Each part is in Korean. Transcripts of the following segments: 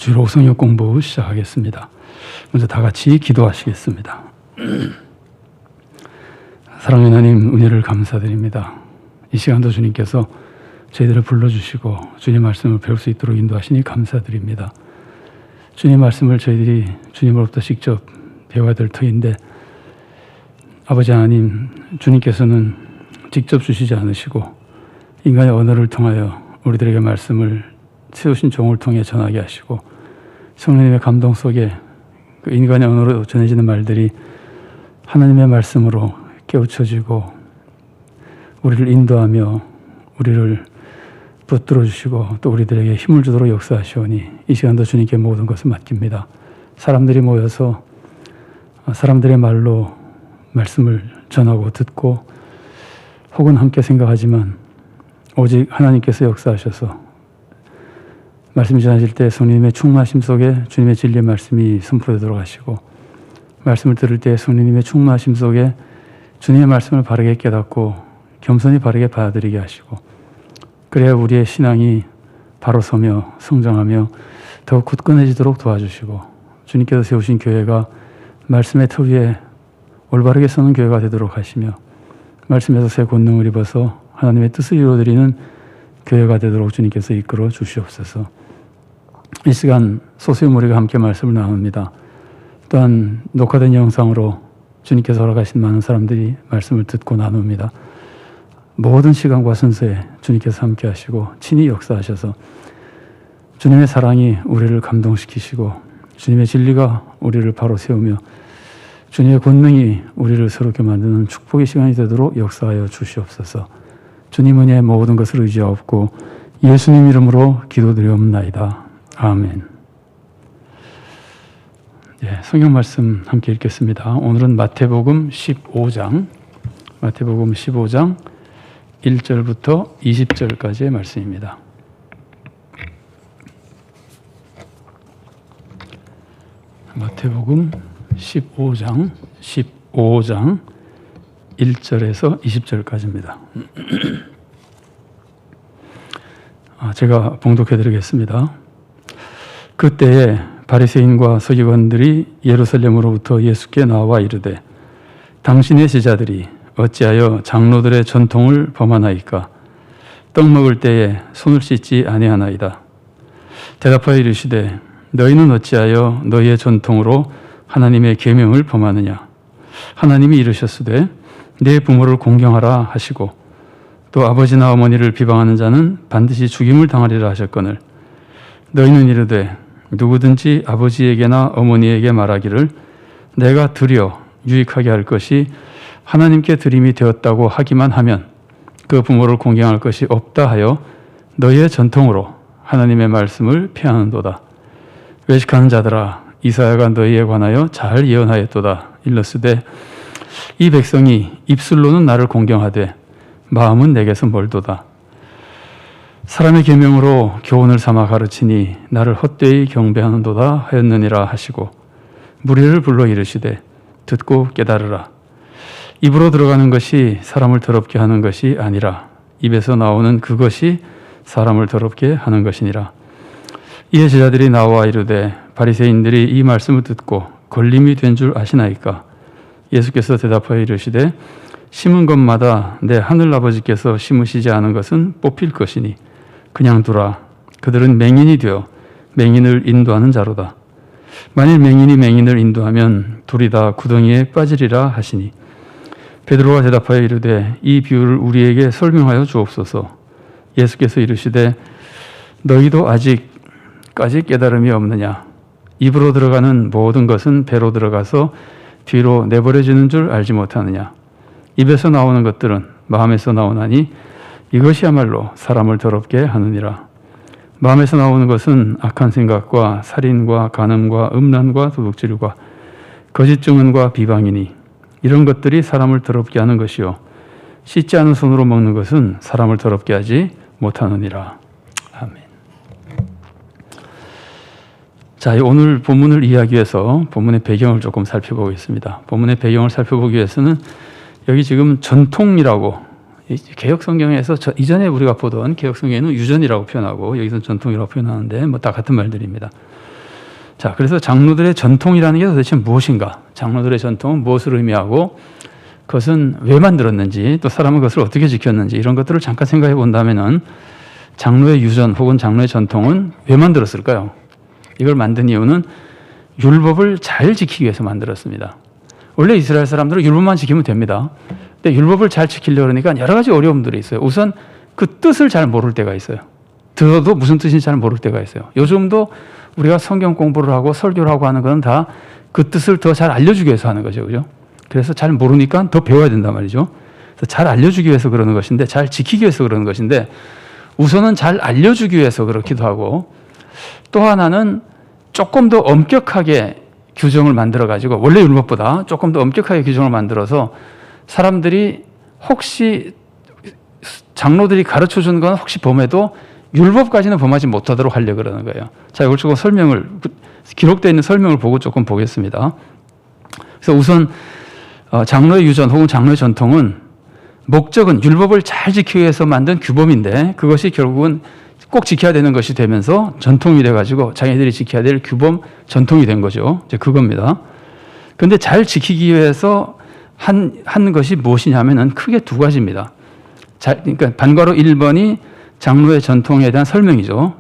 주로 성역 공부 시작하겠습니다. 먼저 다 같이 기도하시겠습니다. 사랑하는 하나님, 은혜를 감사드립니다. 이 시간도 주님께서 저희들을 불러주시고 주님 말씀을 배울 수 있도록 인도하시니 감사드립니다. 주님 말씀을 저희들이 주님으로부터 직접 배워야 될 터인데, 아버지 하나님, 주님께서는 직접 주시지 않으시고 인간의 언어를 통하여 우리들에게 말씀을 세우신 종을 통해 전하게 하시고, 성령님의 감동 속에 그 인간의 언어로 전해지는 말들이 하나님의 말씀으로 깨우쳐지고 우리를 인도하며 우리를 붙들어 주시고 또 우리들에게 힘을 주도록 역사하시오니, 이 시간도 주님께 모든 것을 맡깁니다. 사람들이 모여서 사람들의 말로 말씀을 전하고 듣고 혹은 함께 생각하지만, 오직 하나님께서 역사하셔서 말씀 전하실 때 성령님의 충만하심 속에 주님의 진리의 말씀이 선포되도록 하시고, 말씀을 들을 때 성령님의 충만하심 속에 주님의 말씀을 바르게 깨닫고 겸손히 바르게 받아들이게 하시고, 그래야 우리의 신앙이 바로 서며 성장하며 더욱 굳건해지도록 도와주시고, 주님께서 세우신 교회가 말씀의 틀 위에 올바르게 서는 교회가 되도록 하시며, 말씀에서 새 권능을 입어서 하나님의 뜻을 이루어드리는 교회가 되도록 주님께서 이끌어 주시옵소서. 이 시간 소수의 우리가 함께 말씀을 나눕니다. 또한 녹화된 영상으로 주님께서 허락하신 많은 사람들이 말씀을 듣고 나눕니다. 모든 시간과 순서에 주님께서 함께 하시고 친히 역사하셔서 주님의 사랑이 우리를 감동시키시고 주님의 진리가 우리를 바로 세우며 주님의 권능이 우리를 새롭게 만드는 축복의 시간이 되도록 역사하여 주시옵소서. 주님 은혜의 모든 것을 의지하옵고 예수님 이름으로 기도드리옵나이다. 아멘. 성경 말씀 함께 읽겠습니다. 오늘은 마태복음 15장 1절부터 20절까지의 말씀입니다. 마태복음 15장 1절에서 20절까지입니다. 제가 봉독해 드리겠습니다. 그때에 바리새인과 서기관들이 예루살렘으로부터 예수께 나와 이르되, 당신의 제자들이 어찌하여 장로들의 전통을 범하나이까? 떡 먹을 때에 손을 씻지 아니하나이다. 대답하여 이르시되, 너희는 어찌하여 너희의 전통으로 하나님의 계명을 범하느냐? 하나님이 이르셨으되 내 부모를 공경하라 하시고, 또 아버지나 어머니를 비방하는 자는 반드시 죽임을 당하리라 하셨거늘, 너희는 이르되 누구든지 아버지에게나 어머니에게 말하기를 내가 드려 유익하게 할 것이 하나님께 드림이 되었다고 하기만 하면 그 부모를 공경할 것이 없다 하여 너희의 전통으로 하나님의 말씀을 폐하는도다. 외식하는 자들아, 이사야가 너희에 관하여 잘 예언하였도다. 일렀으되 이 백성이 입술로는 나를 공경하되 마음은 내게서 멀도다. 사람의 계명으로 교훈을 삼아 가르치니 나를 헛되이 경배하는도다 하였느니라 하시고, 무리를 불러 이르시되 듣고 깨달으라. 입으로 들어가는 것이 사람을 더럽게 하는 것이 아니라 입에서 나오는 그것이 사람을 더럽게 하는 것이니라. 이에 제자들이 나와 이르되, 바리새인들이 이 말씀을 듣고 걸림이 된 줄 아시나이까? 예수께서 대답하여 이르시되, 심은 것마다 내 하늘아버지께서 심으시지 않은 것은 뽑힐 것이니 그냥 두라. 그들은 맹인이 되어 맹인을 인도하는 자로다. 만일 맹인이 맹인을 인도하면 둘이 다 구덩이에 빠지리라 하시니, 베드로가 대답하여 이르되 이 비유를 우리에게 설명하여 주옵소서. 예수께서 이르시되 너희도 아직까지 깨달음이 없느냐? 입으로 들어가는 모든 것은 배로 들어가서 뒤로 내버려지는 줄 알지 못하느냐? 입에서 나오는 것들은 마음에서 나오나니 이것이야말로 사람을 더럽게 하느니라. 마음에서 나오는 것은 악한 생각과 살인과 간음과 음란과 도둑질과 거짓 증언과 비방이니 이런 것들이 사람을 더럽게 하는 것이요 씻지 않은 손으로 먹는 것은 사람을 더럽게 하지 못하느니라. 아멘. 자, 오늘 본문을 이해하기 위해서 본문의 배경을 조금 살펴보겠습니다. 본문의 배경을 살펴보기 위해서는 여기 지금 전통이라고, 개혁성경에서 이전에 우리가 보던 개혁성경에는 유전이라고 표현하고 여기서는 전통이라고 표현하는데 뭐 다 같은 말들입니다. 자, 그래서 장로들의 전통이라는 게 도대체 무엇인가? 장로들의 전통은 무엇을 의미하고 그것은 왜 만들었는지 또 사람은 그것을 어떻게 지켰는지 이런 것들을 잠깐 생각해 본다면은 장로의 유전 혹은 장로의 전통은 왜 만들었을까요? 이걸 만든 이유는 율법을 잘 지키기 위해서 만들었습니다. 원래 이스라엘 사람들은 율법만 지키면 됩니다. 근데 율법을 잘 지키려고 하니까 여러 가지 어려움들이 있어요. 우선 그 뜻을 잘 모를 때가 있어요. 들어도 무슨 뜻인지 잘 모를 때가 있어요. 요즘도 우리가 성경 공부를 하고 설교를 하고 하는 건 다 그 뜻을 더 잘 알려주기 위해서 하는 거죠. 그죠? 그래서 잘 모르니까 더 배워야 된단 말이죠. 그래서 잘 알려주기 위해서 그러는 것인데, 잘 지키기 위해서 그러는 것인데, 우선은 잘 알려주기 위해서 그렇기도 하고, 또 하나는 조금 더 엄격하게 규정을 만들어가지고, 원래 율법보다 조금 더 엄격하게 규정을 만들어서 사람들이 혹시 장로들이 가르쳐 주는 건 혹시 범해도 율법까지는 범하지 못하도록 하려고 그러는 거예요. 자, 이걸 조금 기록되어 있는 설명을 보고 조금 보겠습니다. 그래서 우선 장로의 유전 혹은 장로의 전통은 목적은 율법을 잘 지키기 위해서 만든 규범인데 그것이 결국은 꼭 지켜야 되는 것이 되면서 전통이 돼가지고 자기들이 지켜야 될 규범, 전통이 된 거죠. 이제 그겁니다. 그런데 잘 지키기 위해서 한 것이 무엇이냐면은 크게 두 가지입니다. 그러니까 반괄호 1번이 장로의 전통에 대한 설명이죠.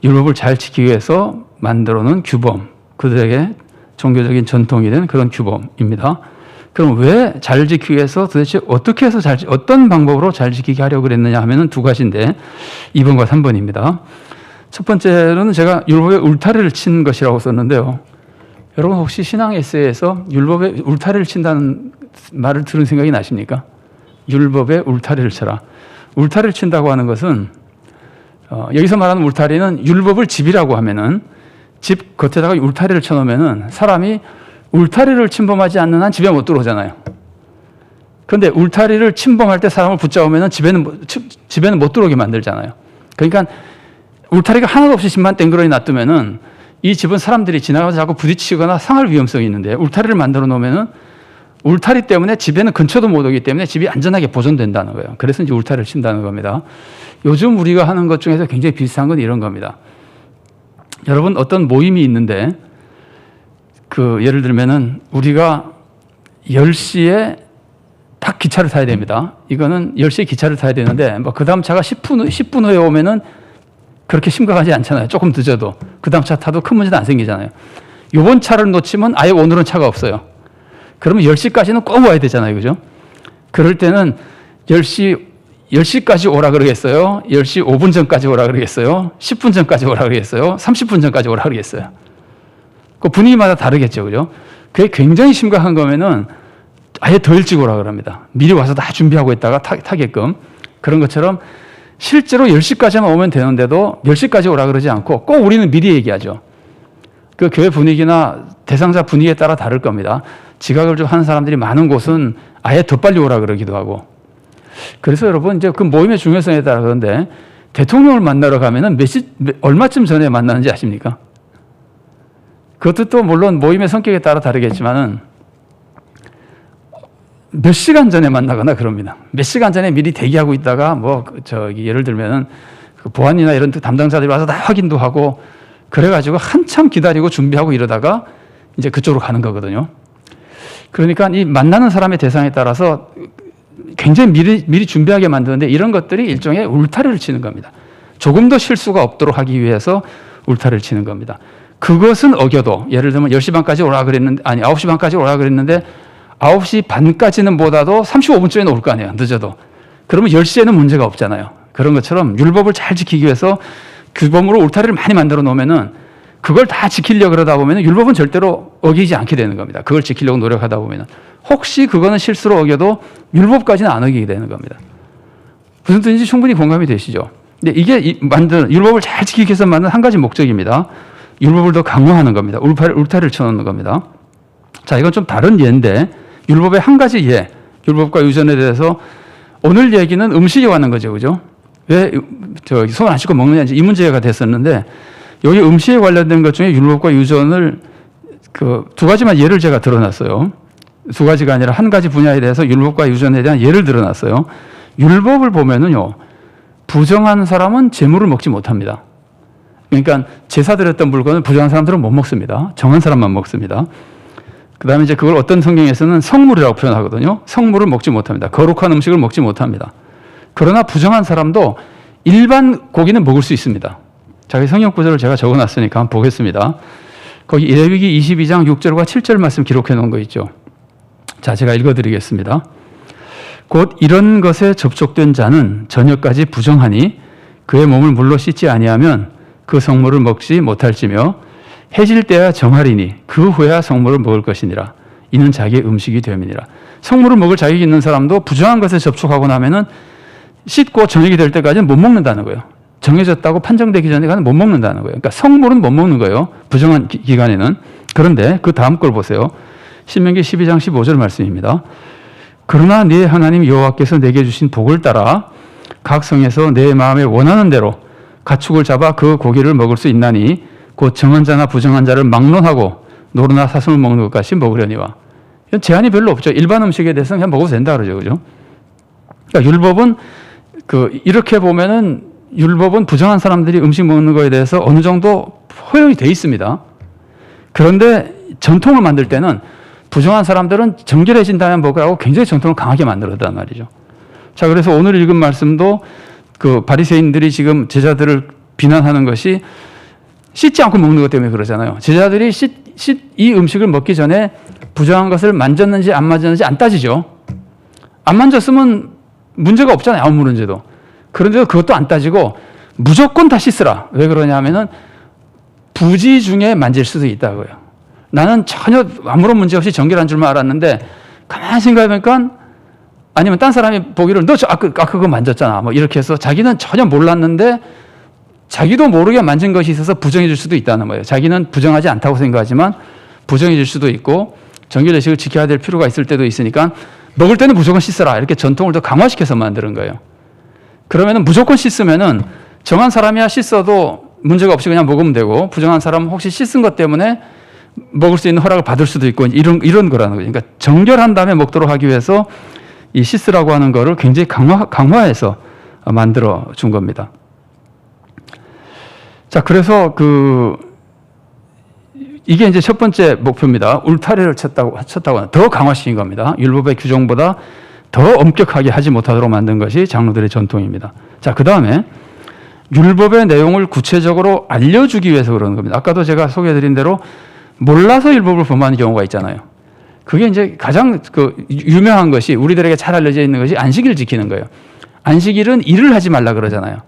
율법을 잘 지키기 위해서 만들어 놓은 규범, 그들에게 종교적인 전통이 된 그런 규범입니다. 그럼 왜 잘 지키기 위해서 도대체 어떻게 해서 어떤 방법으로 잘 지키게 하려고 그랬느냐 하면은 두 가지인데 2번과 3번입니다. 첫 번째로는 제가 율법에 울타리를 친 것이라고 썼는데요. 여러분 혹시 신앙 에세이에서 율법에 울타리를 친다는 말을 들은 생각이 나십니까? 율법에 울타리를 쳐라. 울타리를 친다고 하는 것은 여기서 말하는 울타리는 율법을 집이라고 하면은 집 겉에다가 울타리를 쳐놓으면은 사람이 울타리를 침범하지 않는 한 집에 못 들어오잖아요. 그런데 울타리를 침범할 때 사람을 붙잡으면은 집에는 못 들어오게 만들잖아요. 그러니까 울타리가 하나도 없이 집만 땡그러니 놔두면은 이 집은 사람들이 지나가서 자꾸 부딪히거나 상할 위험성이 있는데 울타리를 만들어 놓으면은 울타리 때문에 집에는 근처도 못 오기 때문에 집이 안전하게 보존된다는 거예요. 그래서 이제 울타리를 친다는 겁니다. 요즘 우리가 하는 것 중에서 굉장히 비슷한 건 이런 겁니다. 여러분 어떤 모임이 있는데 예를 들면은 우리가 10시에 딱 기차를 타야 됩니다. 이거는 10시에 기차를 타야 되는데 그 다음 차가 10분 후에 오면은 그렇게 심각하지 않잖아요. 조금 늦어도. 그 다음 차 타도 큰 문제도 안 생기잖아요. 요번 차를 놓치면 아예 오늘은 차가 없어요. 그러면 10시까지는 꼭 와야 되잖아요. 그죠? 그럴 때는 10시까지 오라 그러겠어요? 10시 5분 전까지 오라 그러겠어요? 10분 전까지 오라 그러겠어요? 30분 전까지 오라 그러겠어요? 그 분위기마다 다르겠죠. 그죠? 그게 굉장히 심각한 거면은 아예 더 일찍 오라 그럽니다. 미리 와서 다 준비하고 있다가 타게끔. 그런 것처럼 실제로 10시까지만 오면 되는데도 10시까지 오라 그러지 않고 꼭 우리는 미리 얘기하죠. 그 교회 분위기나 대상자 분위기에 따라 다를 겁니다. 지각을 좀 하는 사람들이 많은 곳은 아예 더 빨리 오라 그러기도 하고. 그래서 여러분 이제 그 모임의 중요성에 따라 그런데 대통령을 만나러 가면은 얼마쯤 전에 만나는지 아십니까? 그것도 또 물론 모임의 성격에 따라 다르겠지만은 몇 시간 전에 만나거나 그럽니다. 몇 시간 전에 미리 대기하고 있다가 예를 들면은 그 보안이나 이런 담당자들이 와서 다 확인도 하고 그래가지고 한참 기다리고 준비하고 이러다가 이제 그쪽으로 가는 거거든요. 그러니까 이 만나는 사람의 대상에 따라서 굉장히 미리 준비하게 만드는데 이런 것들이 일종의 울타리를 치는 겁니다. 조금 더 실수가 없도록 하기 위해서 울타리를 치는 겁니다. 그것은 어겨도 예를 들면 10시 반까지 오라 그랬는데 9시 반까지 오라 그랬는데 9시 반까지는 보다도 35분쯤에는 올 거 아니에요. 늦어도. 그러면 10시에는 문제가 없잖아요. 그런 것처럼 율법을 잘 지키기 위해서 규범으로 울타리를 많이 만들어 놓으면은 그걸 다 지키려고 그러다 보면은 율법은 절대로 어기지 않게 되는 겁니다. 그걸 지키려고 노력하다 보면은 혹시 그거는 실수로 어겨도 율법까지는 안 어기게 되는 겁니다. 무슨 뜻인지 충분히 공감이 되시죠? 근데 이게 율법을 잘 지키기 위해서 만든 한 가지 목적입니다. 율법을 더 강화하는 겁니다. 울타리를 쳐놓는 겁니다. 자, 이건 좀 다른 예인데 율법의 한 가지 예, 율법과 유전에 대해서 오늘 얘기는 음식에 관한 거죠. 그죠? 왜 손 안 씻고 먹느냐 이 문제가 됐었는데 여기 음식에 관련된 것 중에 율법과 유전을 두 가지만 예를 제가 들어놨어요. 두 가지가 아니라 한 가지 분야에 대해서 율법과 유전에 대한 예를 그러니까 제사 드렸던 물건을 부정한 사람들은 못 먹습니다. 정한 사람만 먹습니다. 그 다음에 이제 그걸 어떤 성경에서는 성물이라고 표현하거든요. 성물을 먹지 못합니다. 거룩한 음식을 먹지 못합니다. 그러나 부정한 사람도 일반 고기는 먹을 수 있습니다. 자, 성경 구절을 제가 적어놨으니까 한번 보겠습니다. 거기 레위기 22장 6절과 7절 말씀 기록해 놓은 거 있죠. 자, 제가 읽어드리겠습니다. 곧 이런 것에 접촉된 자는 저녁까지 부정하니 그의 몸을 물로 씻지 아니하면 그 성물을 먹지 못할지며 해질 때야 정하리니 그 후에야 성물을 먹을 것이니라. 이는 자기의 음식이 됨이니라. 성물을 먹을 자격이 있는 사람도 부정한 것에 접촉하고 나면은 씻고 저녁이 될 때까지는 못 먹는다는 거예요. 정해졌다고 판정되기 전에는 못 먹는다는 거예요. 그러니까 성물은 못 먹는 거예요. 부정한 기간에는. 그런데 그 다음 걸 보세요. 신명기 12장 15절 말씀입니다. 그러나 네 하나님 여호와께서 내게 주신 복을 따라 각 성에서 내 마음에 원하는 대로 가축을 잡아 그 고기를 먹을 수 있나니 곧 정한 자나 부정한 자를 막론하고 노루나 사슴을 먹는 것 같이 먹으려니와. 이건 제한이 별로 없죠. 일반 음식에 대해서는 그냥 먹어도 된다 그러죠. 그죠? 그러니까 율법은 이렇게 보면은 율법은 부정한 사람들이 음식 먹는 거에 대해서 어느 정도 허용이 돼 있습니다. 그런데 전통을 만들 때는 부정한 사람들은 정결해진다면 먹으라고 굉장히 전통을 강하게 만들었단 말이죠. 자, 그래서 오늘 읽은 말씀도 그 바리새인들이 지금 제자들을 비난하는 것이 씻지 않고 먹는 것 때문에 그러잖아요. 제자들이 이 음식을 먹기 전에 부정한 것을 만졌는지 안 만졌는지 안 따지죠. 안 만졌으면 문제가 없잖아요. 아무 문제도. 그런데도 그것도 안 따지고 무조건 다 씻으라. 왜 그러냐면은 부지 중에 만질 수도 있다고요. 나는 전혀 아무런 문제 없이 정결한 줄만 알았는데 가만히 생각해보니까 아니면 딴 사람이 보기를 너 그거 만졌잖아. 뭐 이렇게 해서 자기는 전혀 몰랐는데 자기도 모르게 만진 것이 있어서 부정해질 수도 있다는 거예요. 자기는 부정하지 않다고 생각하지만 부정해질 수도 있고 정결의식을 지켜야 될 필요가 있을 때도 있으니까 먹을 때는 무조건 씻어라. 이렇게 전통을 더 강화시켜서 만드는 거예요. 그러면은 무조건 씻으면은 정한 사람이야 씻어도 문제가 없이 그냥 먹으면 되고 부정한 사람은 혹시 씻은 것 때문에 먹을 수 있는 허락을 받을 수도 있고 이런 거라는 거죠. 그러니까 정결한 다음에 먹도록 하기 위해서 이 씻으라고 하는 거를 굉장히 강화해서 만들어 준 겁니다. 자, 그래서 이게 이제 첫 번째 목표입니다. 울타리를 쳤다고 더 강화시킨 겁니다. 율법의 규정보다 더 엄격하게 하지 못하도록 만든 것이 장로들의 전통입니다. 자, 그 다음에 율법의 내용을 구체적으로 알려주기 위해서 그러는 겁니다. 아까도 제가 소개해드린 대로 몰라서 율법을 범하는 경우가 있잖아요. 그게 이제 가장 유명한 것이 우리들에게 잘 알려져 있는 것이 안식일을 지키는 거예요. 안식일은 일을 하지 말라 그러잖아요.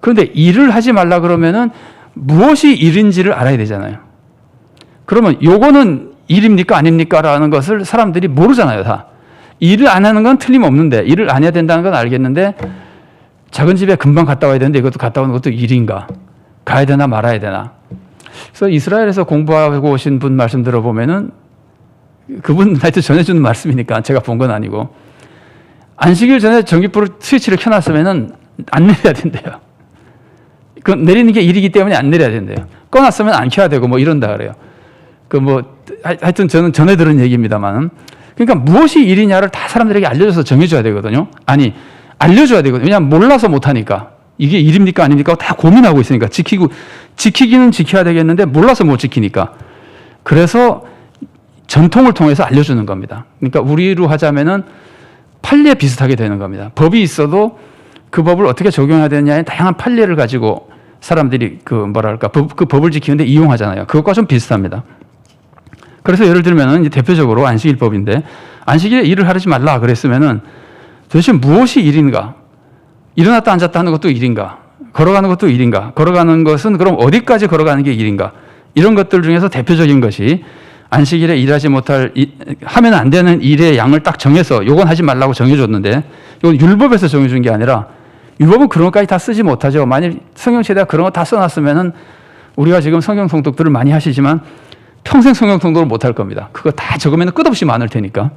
그런데 일을 하지 말라 그러면은 무엇이 일인지를 알아야 되잖아요. 그러면 요거는 일입니까 아닙니까? 라는 것을 사람들이 모르잖아요, 다. 일을 안 하는 건 틀림없는데 일을 안 해야 된다는 건 알겠는데 작은 집에 금방 갔다 와야 되는데 이것도 갔다 오는 것도 일인가? 가야 되나 말아야 되나? 그래서 이스라엘에서 공부하고 오신 분 말씀 들어보면은 그분 하여튼 전해주는 말씀이니까 제가 본 건 아니고 안식일 전에 전기불을 스위치를 켜놨으면은 안 내려야 된대요. 그 내리는 게 일이기 때문에 안 내려야 된대요. 꺼놨으면 안 켜야 되고 뭐 이런다 그래요. 하여튼 저는 전해 들은 얘기입니다만 그러니까 무엇이 일이냐를 다 사람들에게 알려줘서 정해줘야 되거든요. 아니 알려줘야 되거든요. 왜냐하면 몰라서 못하니까 이게 일입니까 아닙니까 다 고민하고 있으니까 지키기는 지켜야 되겠는데 몰라서 못 지키니까 그래서 전통을 통해서 알려주는 겁니다. 그러니까 우리로 하자면은 판례 비슷하게 되는 겁니다. 법이 있어도 그 법을 어떻게 적용해야 되느냐에 다양한 판례를 가지고 사람들이 그 법을 지키는데 이용하잖아요. 그것과 좀 비슷합니다. 그래서 예를 들면은 이제 대표적으로 안식일법인데 안식일에 일을 하지 말라 그랬으면은 도대체 무엇이 일인가? 일어났다 앉았다 하는 것도 일인가? 걸어가는 것도 일인가? 걸어가는 것은 그럼 어디까지 걸어가는 게 일인가? 이런 것들 중에서 대표적인 것이 안식일에 일하지 못할 하면 안 되는 일의 양을 딱 정해서 요건 하지 말라고 정해줬는데 이건 율법에서 정해준 게 아니라 율법은 그런 것까지 다 쓰지 못하죠. 만일 성경책에다 그런 거 다 써놨으면은 우리가 지금 성경 통독들을 많이 하시지만 평생 성경 통독을 못할 겁니다. 그거 다 적으면 끝없이 많을 테니까.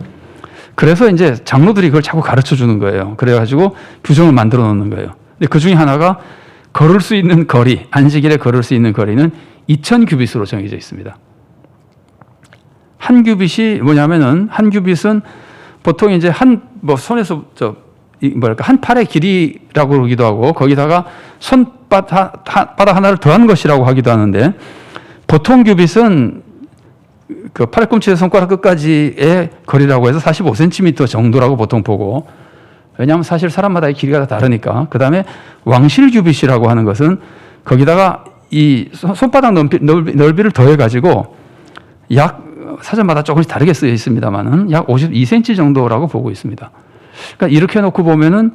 그래서 이제 장로들이 그걸 자꾸 가르쳐 주는 거예요. 그래가지고 규정을 만들어 놓는 거예요. 근데 그 중에 하나가 걸을 수 있는 거리, 안식일에 걸을 수 있는 거리는 2000규빗으로 정해져 있습니다. 한 규빗이 뭐냐면은 한 규빗은 보통 이제 손에서 뭐랄까 한 팔의 길이라고 그러기도 하고 거기다가 손바닥 하나를 더한 것이라고 하기도 하는데 보통 규빗은 그 팔꿈치에서 손가락 끝까지의 거리라고 해서 45cm 정도라고 보통 보고 왜냐하면 사실 사람마다의 길이가 다 다르니까 그 다음에 왕실 규빗이라고 하는 것은 거기다가 이 손바닥 넓이를 더해가지고 약 사전마다 조금씩 다르게 쓰여 있습니다만은 약 52cm 정도라고 보고 있습니다. 그러니까 이렇게 놓고 보면은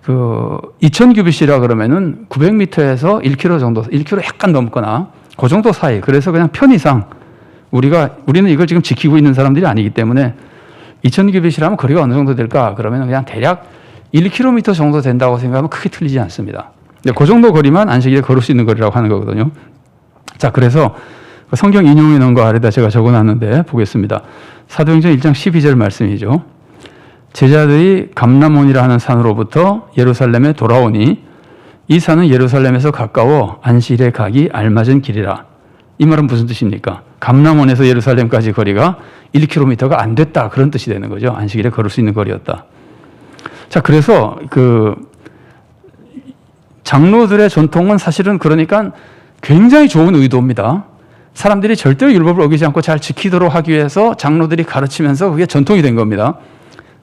그 2000규빗이라 그러면은 900m에서 1km 정도, 1km 약간 넘거나 그 정도 사이. 그래서 그냥 편의상 우리는 이걸 지금 지키고 있는 사람들이 아니기 때문에 2000규빗이라면 거리가 어느 정도 될까? 그러면 그냥 대략 1km 정도 된다고 생각하면 크게 틀리지 않습니다. 그 정도 거리만 안식일에 걸을 수 있는 거리라고 하는 거거든요. 자, 그래서 성경 인용해 놓은 거 아래다 제가 적어놨는데 보겠습니다. 사도행전 1장 12절 말씀이죠. 제자들이 감람원이라 하는 산으로부터 예루살렘에 돌아오니 이 산은 예루살렘에서 가까워 안식일에 가기 알맞은 길이라. 이 말은 무슨 뜻입니까? 감람원에서 예루살렘까지 거리가 1km가 안 됐다. 그런 뜻이 되는 거죠. 안식일에 걸을 수 있는 거리였다. 자, 그래서 그 장로들의 전통은 사실은 그러니까 굉장히 좋은 의도입니다. 사람들이 절대로 율법을 어기지 않고 잘 지키도록 하기 위해서 장로들이 가르치면서 그게 전통이 된 겁니다.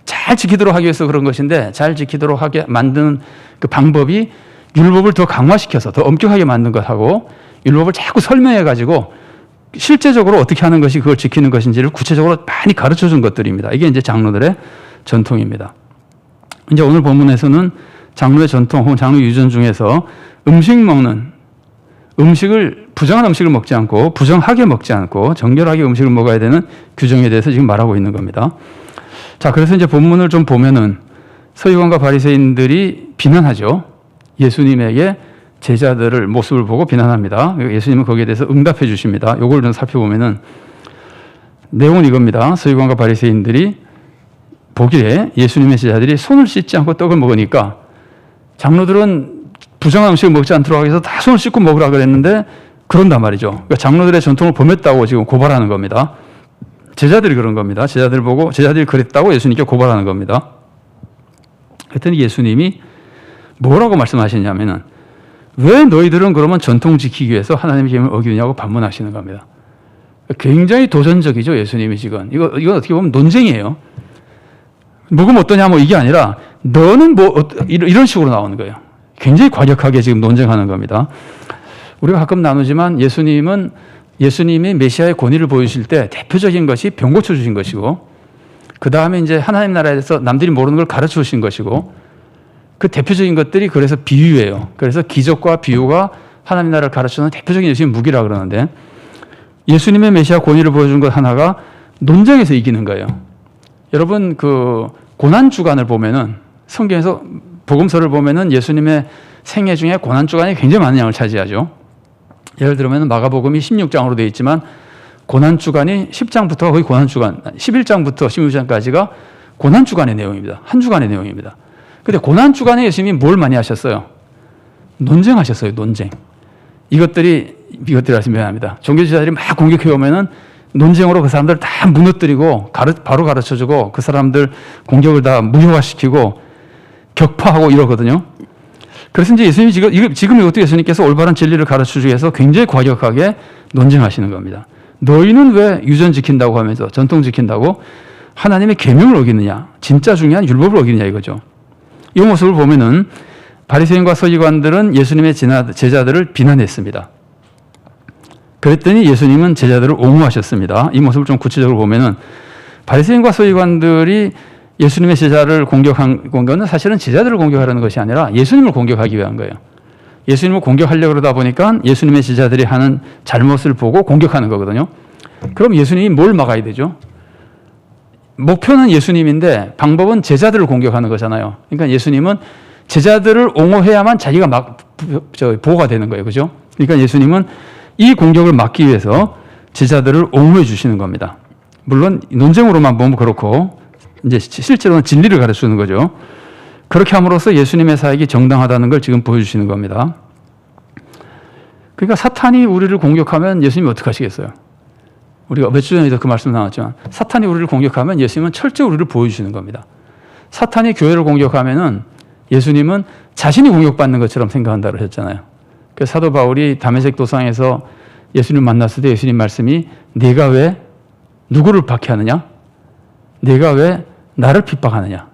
잘 지키도록 하기 위해서 그런 것인데 잘 지키도록 하게 만드는 그 방법이 율법을 더 강화시켜서 더 엄격하게 만든 것하고 율법을 자꾸 설명해가지고 실제적으로 어떻게 하는 것이 그걸 지키는 것인지를 구체적으로 많이 가르쳐 준 것들입니다. 이게 이제 장로들의 전통입니다. 이제 오늘 본문에서는 장로의 전통 혹은 장로 유전 중에서 부정한 음식을 먹지 않고 부정하게 먹지 않고 정결하게 음식을 먹어야 되는 규정에 대해서 지금 말하고 있는 겁니다. 자, 그래서 이제 본문을 좀 보면은 서기관과 바리새인들이 비난하죠. 예수님에게 제자들을 모습을 보고 비난합니다. 예수님은 거기에 대해서 응답해 주십니다. 요걸 좀 살펴보면은 내용은 이겁니다. 서기관과 바리새인들이 보기에 예수님의 제자들이 손을 씻지 않고 떡을 먹으니까 장로들은 부정한 음식을 먹지 않도록 하기 위해서 다 손을 씻고 먹으라 그랬는데 그런단 말이죠. 그러니까 장로들의 전통을 범했다고 지금 고발하는 겁니다. 제자들이 그런 겁니다. 제자들이 그랬다고 예수님께 고발하는 겁니다. 그랬더니 예수님이 뭐라고 말씀하시냐면은 왜 너희들은 그러면 전통 지키기 위해서 하나님의 계명을 어기느냐고 반문하시는 겁니다. 굉장히 도전적이죠, 예수님이 지금. 이건 어떻게 보면 논쟁이에요. 먹으면 어떠냐, 이게 아니라 너는 이런 식으로 나오는 거예요. 굉장히 과격하게 지금 논쟁하는 겁니다. 우리가 가끔 나누지만 예수님이 메시아의 권위를 보여주실 때 대표적인 것이 병 고쳐주신 것이고 그 다음에 이제 하나님 나라에 대해서 남들이 모르는 걸 가르쳐 주신 것이고 그 대표적인 것들이 그래서 비유예요. 그래서 기적과 비유가 하나님 나라를 가르치는 대표적인 예수님의 무기라 그러는데 예수님의 메시아 권위를 보여준 것 하나가 논쟁에서 이기는 거예요. 여러분 그 고난주간을 보면은 성경에서 복음서를 보면은 예수님의 생애 중에 고난주간이 굉장히 많은 양을 차지하죠. 예를 들면 마가복음이 16장으로 되어 있지만 고난주간이 10장부터 거의 고난주간, 11장부터 16장까지가 고난주간의 내용입니다. 한 주간의 내용입니다. 근데 고난주간에 예수님이 뭘 많이 하셨어요? 논쟁하셨어요, 논쟁. 이것들이 하시면 미안합니다. 종교지자들이 막 공격해 오면은 논쟁으로 그 사람들 다 무너뜨리고 바로 가르쳐주고 그 사람들 공격을 다 무효화시키고 격파하고 이러거든요. 그래서 이제 예수님이 지금 이것도 예수님께서 올바른 진리를 가르치기 위해서 굉장히 과격하게 논쟁하시는 겁니다. 너희는 왜 유전 지킨다고 하면서 전통 지킨다고 하나님의 계명을 어기느냐, 진짜 중요한 율법을 어기느냐 이거죠. 이 모습을 보면은 바리새인과 서기관들은 예수님의 제자들을 비난했습니다. 그랬더니 예수님은 제자들을 옹호하셨습니다. 이 모습을 좀 구체적으로 보면은 바리새인과 서기관들이 예수님의 제자를 공격한 건 사실은 제자들을 공격하려는 것이 아니라 예수님을 공격하기 위한 거예요. 예수님을 공격하려고 그러다 보니까 예수님의 제자들이 하는 잘못을 보고 공격하는 거거든요. 그럼 예수님이 뭘 막아야 되죠? 목표는 예수님인데 방법은 제자들을 공격하는 거잖아요. 그러니까 예수님은 제자들을 옹호해야만 자기가 보호가 되는 거예요. 그죠? 그러니까 예수님은 이 공격을 막기 위해서 제자들을 옹호해 주시는 겁니다. 물론 논쟁으로만 보면 그렇고 이제 실제로는 진리를 가르치는 거죠. 그렇게 함으로써 예수님의 사역이 정당하다는 걸 지금 보여주시는 겁니다. 그러니까 사탄이 우리를 공격하면 예수님이 어떻게 하시겠어요? 우리가 몇 주 전에도 그 말씀 나왔지만 사탄이 우리를 공격하면 예수님은 철저히 우리를 보여주시는 겁니다. 사탄이 교회를 공격하면은 예수님은 자신이 공격받는 것처럼 생각한다고 하셨잖아요. 그래서 사도 바울이 다메섹 도상에서 예수님 만났을 때 예수님 말씀이 네가 왜 누구를 박해하느냐? 네가 왜 나를 핍박하느냐?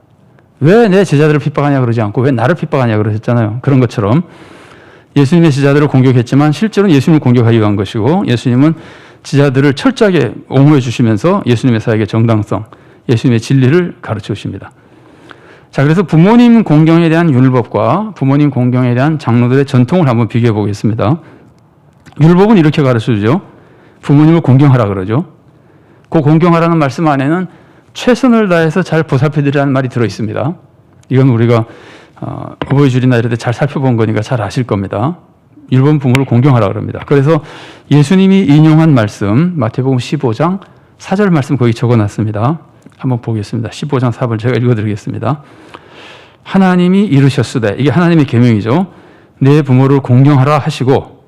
왜 내 제자들을 핍박하냐 그러지 않고 왜 나를 핍박하냐 그러셨잖아요. 그런 것처럼 예수님의 제자들을 공격했지만 실제로는 예수님을 공격하기 위한 것이고 예수님은 제자들을 철저하게 옹호해 주시면서 예수님의 사역의 정당성, 예수님의 진리를 가르쳐 주십니다. 자, 그래서 부모님 공경에 대한 율법과 부모님 공경에 대한 장로들의 전통을 한번 비교해 보겠습니다. 율법은 이렇게 가르쳐 주죠. 부모님을 공경하라 그러죠. 그 공경하라는 말씀 안에는 최선을 다해서 잘 보살펴드리라는 말이 들어 있습니다. 이건 우리가 어버이 주일이나 이럴 때 잘 살펴본 거니까 잘 아실 겁니다. 율법 부모를 공경하라 그럽니다. 그래서 예수님이 인용한 말씀 마태복음 15장 4절 말씀 거기 적어놨습니다. 한번 보겠습니다. 15장 4절 제가 읽어드리겠습니다. 하나님이 이르셨으되, 이게 하나님의 계명이죠. 내 부모를 공경하라 하시고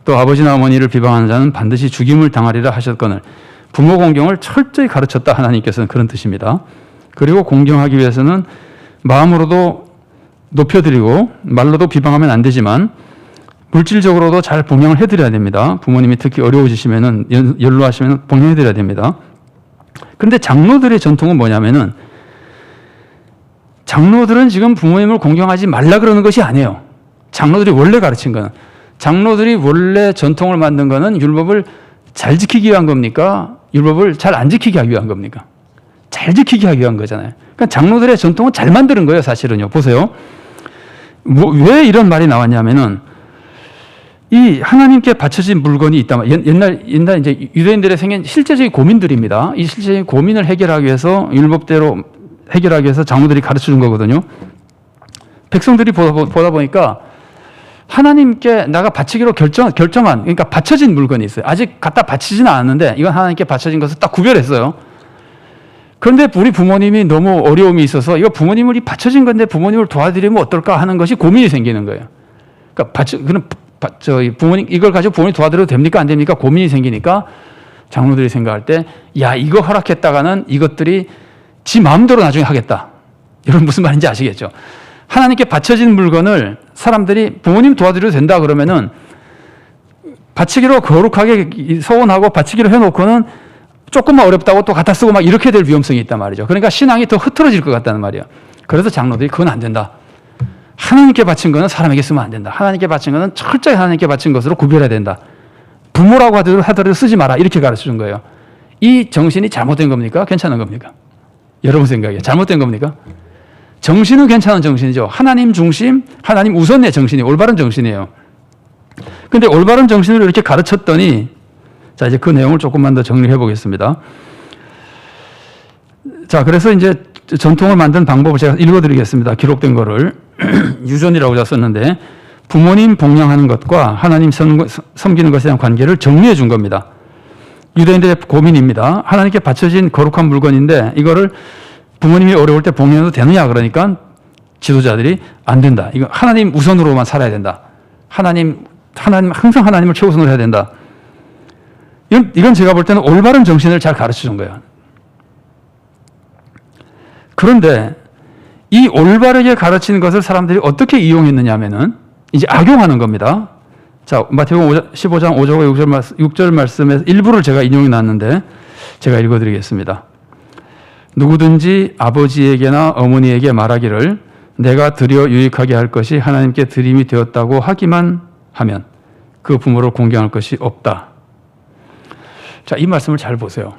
또 아버지나 어머니를 비방하는 자는 반드시 죽임을 당하리라 하셨거늘. 부모 공경을 철저히 가르쳤다 하나님께서는 그런 뜻입니다. 그리고 공경하기 위해서는 마음으로도 높여드리고 말로도 비방하면 안 되지만 물질적으로도 잘 봉양을 해드려야 됩니다. 부모님이 특히 어려워지시면은 연로하시면 봉양해드려야 됩니다. 그런데 장로들의 전통은 뭐냐면은 장로들은 지금 부모님을 공경하지 말라 그러는 것이 아니에요. 장로들이 원래 가르친 거는, 장로들이 원래 전통을 만든 거는 율법을 잘 지키기 위한 겁니까? 율법을 잘 안 지키게 하기 위한 겁니까? 잘 지키게 하기 위한 거잖아요. 그러니까 장로들의 전통은 잘 만드는 거예요, 사실은요. 보세요. 왜 이런 말이 나왔냐면은 이 하나님께 바쳐진 물건이 있다. 옛날 이제 유대인들의 생긴 실제적인 고민들입니다. 이 실제적인 고민을 해결하기 위해서 율법대로 해결하기 위해서 장로들이 가르쳐 준 거거든요. 백성들이 보다 보니까 하나님께 나가 바치기로 결정한, 그러니까 바쳐진 물건이 있어요. 아직 갖다 바치지는 않았는데 이건 하나님께 바쳐진 것을 딱 구별했어요. 그런데 우리 부모님이 너무 어려움이 있어서 이거 부모님이 바쳐진 건데 부모님을 도와드리면 어떨까 하는 것이 고민이 생기는 거예요. 그러니까 부모님 이걸 가지고 부모님 도와드려도 됩니까 안 됩니까 고민이 생기니까 장로들이 생각할 때 야, 이거 허락했다가는 이것들이 지 마음대로 나중에 하겠다. 이런 무슨 말인지 아시겠죠? 하나님께 바쳐진 물건을 사람들이 부모님 도와드려도 된다 그러면은 바치기로 거룩하게 서원하고 바치기로 해놓고는 조금만 어렵다고 또 갖다 쓰고 막 이렇게 될 위험성이 있단 말이죠. 그러니까 신앙이 더 흐트러질 것 같다는 말이에요. 그래서 장로들이 그건 안 된다. 하나님께 바친 거는 사람에게 쓰면 안 된다. 하나님께 바친 거는 철저히 하나님께 바친 것으로 구별해야 된다. 부모라고 하더라도 쓰지 마라. 이렇게 가르쳐 준 거예요. 이 정신이 잘못된 겁니까? 괜찮은 겁니까? 여러분 생각에 잘못된 겁니까? 정신은 괜찮은 정신이죠. 하나님 중심, 하나님 우선의 정신이 올바른 정신이에요. 근데 올바른 정신을 이렇게 가르쳤더니 자, 이제 그 내용을 조금만 더 정리해 보겠습니다. 자, 그래서 이제 전통을 만든 방법을 제가 읽어드리겠습니다. 기록된 거를. 유전이라고 제가 썼는데 부모님 봉양하는 것과 하나님 섬기는 것에 대한 관계를 정리해 준 겁니다. 유대인들의 고민입니다. 하나님께 바쳐진 거룩한 물건인데 이거를 부모님이 어려울 때 봉양해도 되느냐 그러니까 지도자들이 안 된다. 이거 하나님 우선으로만 살아야 된다. 하나님 항상 하나님을 최우선으로 해야 된다. 이건 제가 볼 때는 올바른 정신을 잘 가르쳐 준 거예요. 그런데 이 올바르게 가르치는 것을 사람들이 어떻게 이용했느냐 하면은 이제 악용하는 겁니다. 자, 마태복음 15장 5절과 6절 말씀에서 일부를 제가 인용해 놨는데 제가 읽어드리겠습니다. 누구든지 아버지에게나 어머니에게 말하기를 내가 드려 유익하게 할 것이 하나님께 드림이 되었다고 하기만 하면 그 부모를 공경할 것이 없다. 자, 이 말씀을 잘 보세요.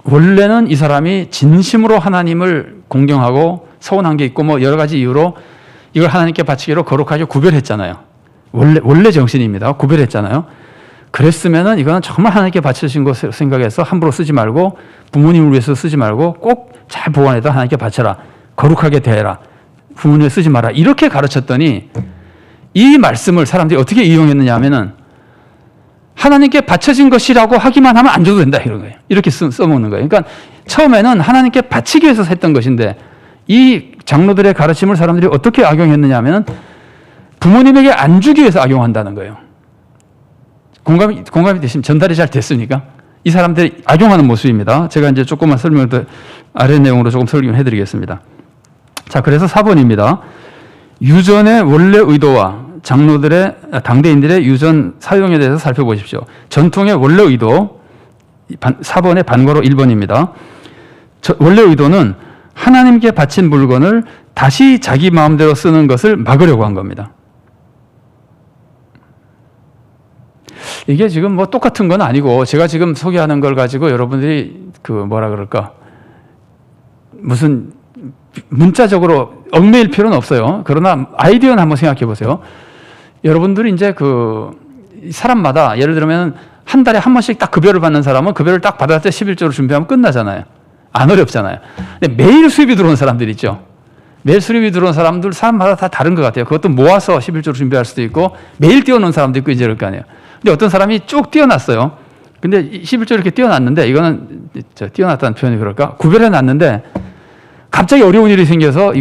원래는 이 사람이 진심으로 하나님을 공경하고 서운한 게 있고 뭐 여러 가지 이유로 이걸 하나님께 바치기로 거룩하게 구별했잖아요. 원래 정신입니다. 구별했잖아요. 그랬으면은 이거는 정말 하나님께 바치신 것을 생각해서 함부로 쓰지 말고 부모님을 위해서 쓰지 말고 꼭 잘 보관해서 하나님께 바쳐라. 거룩하게 대해라. 부모님을 쓰지 마라. 이렇게 가르쳤더니 이 말씀을 사람들이 어떻게 이용했느냐 하면은 하나님께 바쳐진 것이라고 하기만 하면 안 줘도 된다 이런 거예요. 이렇게 써먹는 거예요. 그러니까 처음에는 하나님께 바치기 위해서 했던 것인데 이 장로들의 가르침을 사람들이 어떻게 악용했느냐 하면은 부모님에게 안 주기 위해서 악용한다는 거예요. 공감이 되시면 전달이 잘 됐습니까? 이 사람들이 악용하는 모습입니다. 제가 이제 조금만 설명을 더 아래 내용으로 조금 설명해 드리겠습니다. 자, 그래서 4번입니다. 유전의 원래 의도와 당대인들의 유전 사용에 대해서 살펴보십시오. 전통의 원래 의도, 4번의 반괄호 1번입니다. 원래 의도는 하나님께 바친 물건을 다시 자기 마음대로 쓰는 것을 막으려고 한 겁니다. 이게 지금 뭐 똑같은 건 아니고, 제가 지금 소개하는 걸 가지고 여러분들이 무슨 문자적으로 얽매일 필요는 없어요. 그러나 아이디어는 한번 생각해 보세요. 여러분들이 이제 사람마다 예를 들면 한 달에 한 번씩 딱 급여를 받는 사람은 급여를 딱 받을 때 11조를 준비하면 끝나잖아요. 안 어렵잖아요. 근데 매일 수입이 들어오는 사람들 있죠. 매일 수입이 들어오는 사람마다 다 다른 것 같아요. 그것도 모아서 11조를 준비할 수도 있고, 매일 뛰어노는 사람도 있고 이제 그럴 거 아니에요. 근데 어떤 사람이 쭉 뛰어났어요. 근데 11조 이렇게 뛰어났는데, 이거는 뛰어났다는 표현이 그럴까? 구별해 놨는데 갑자기 어려운 일이 생겨서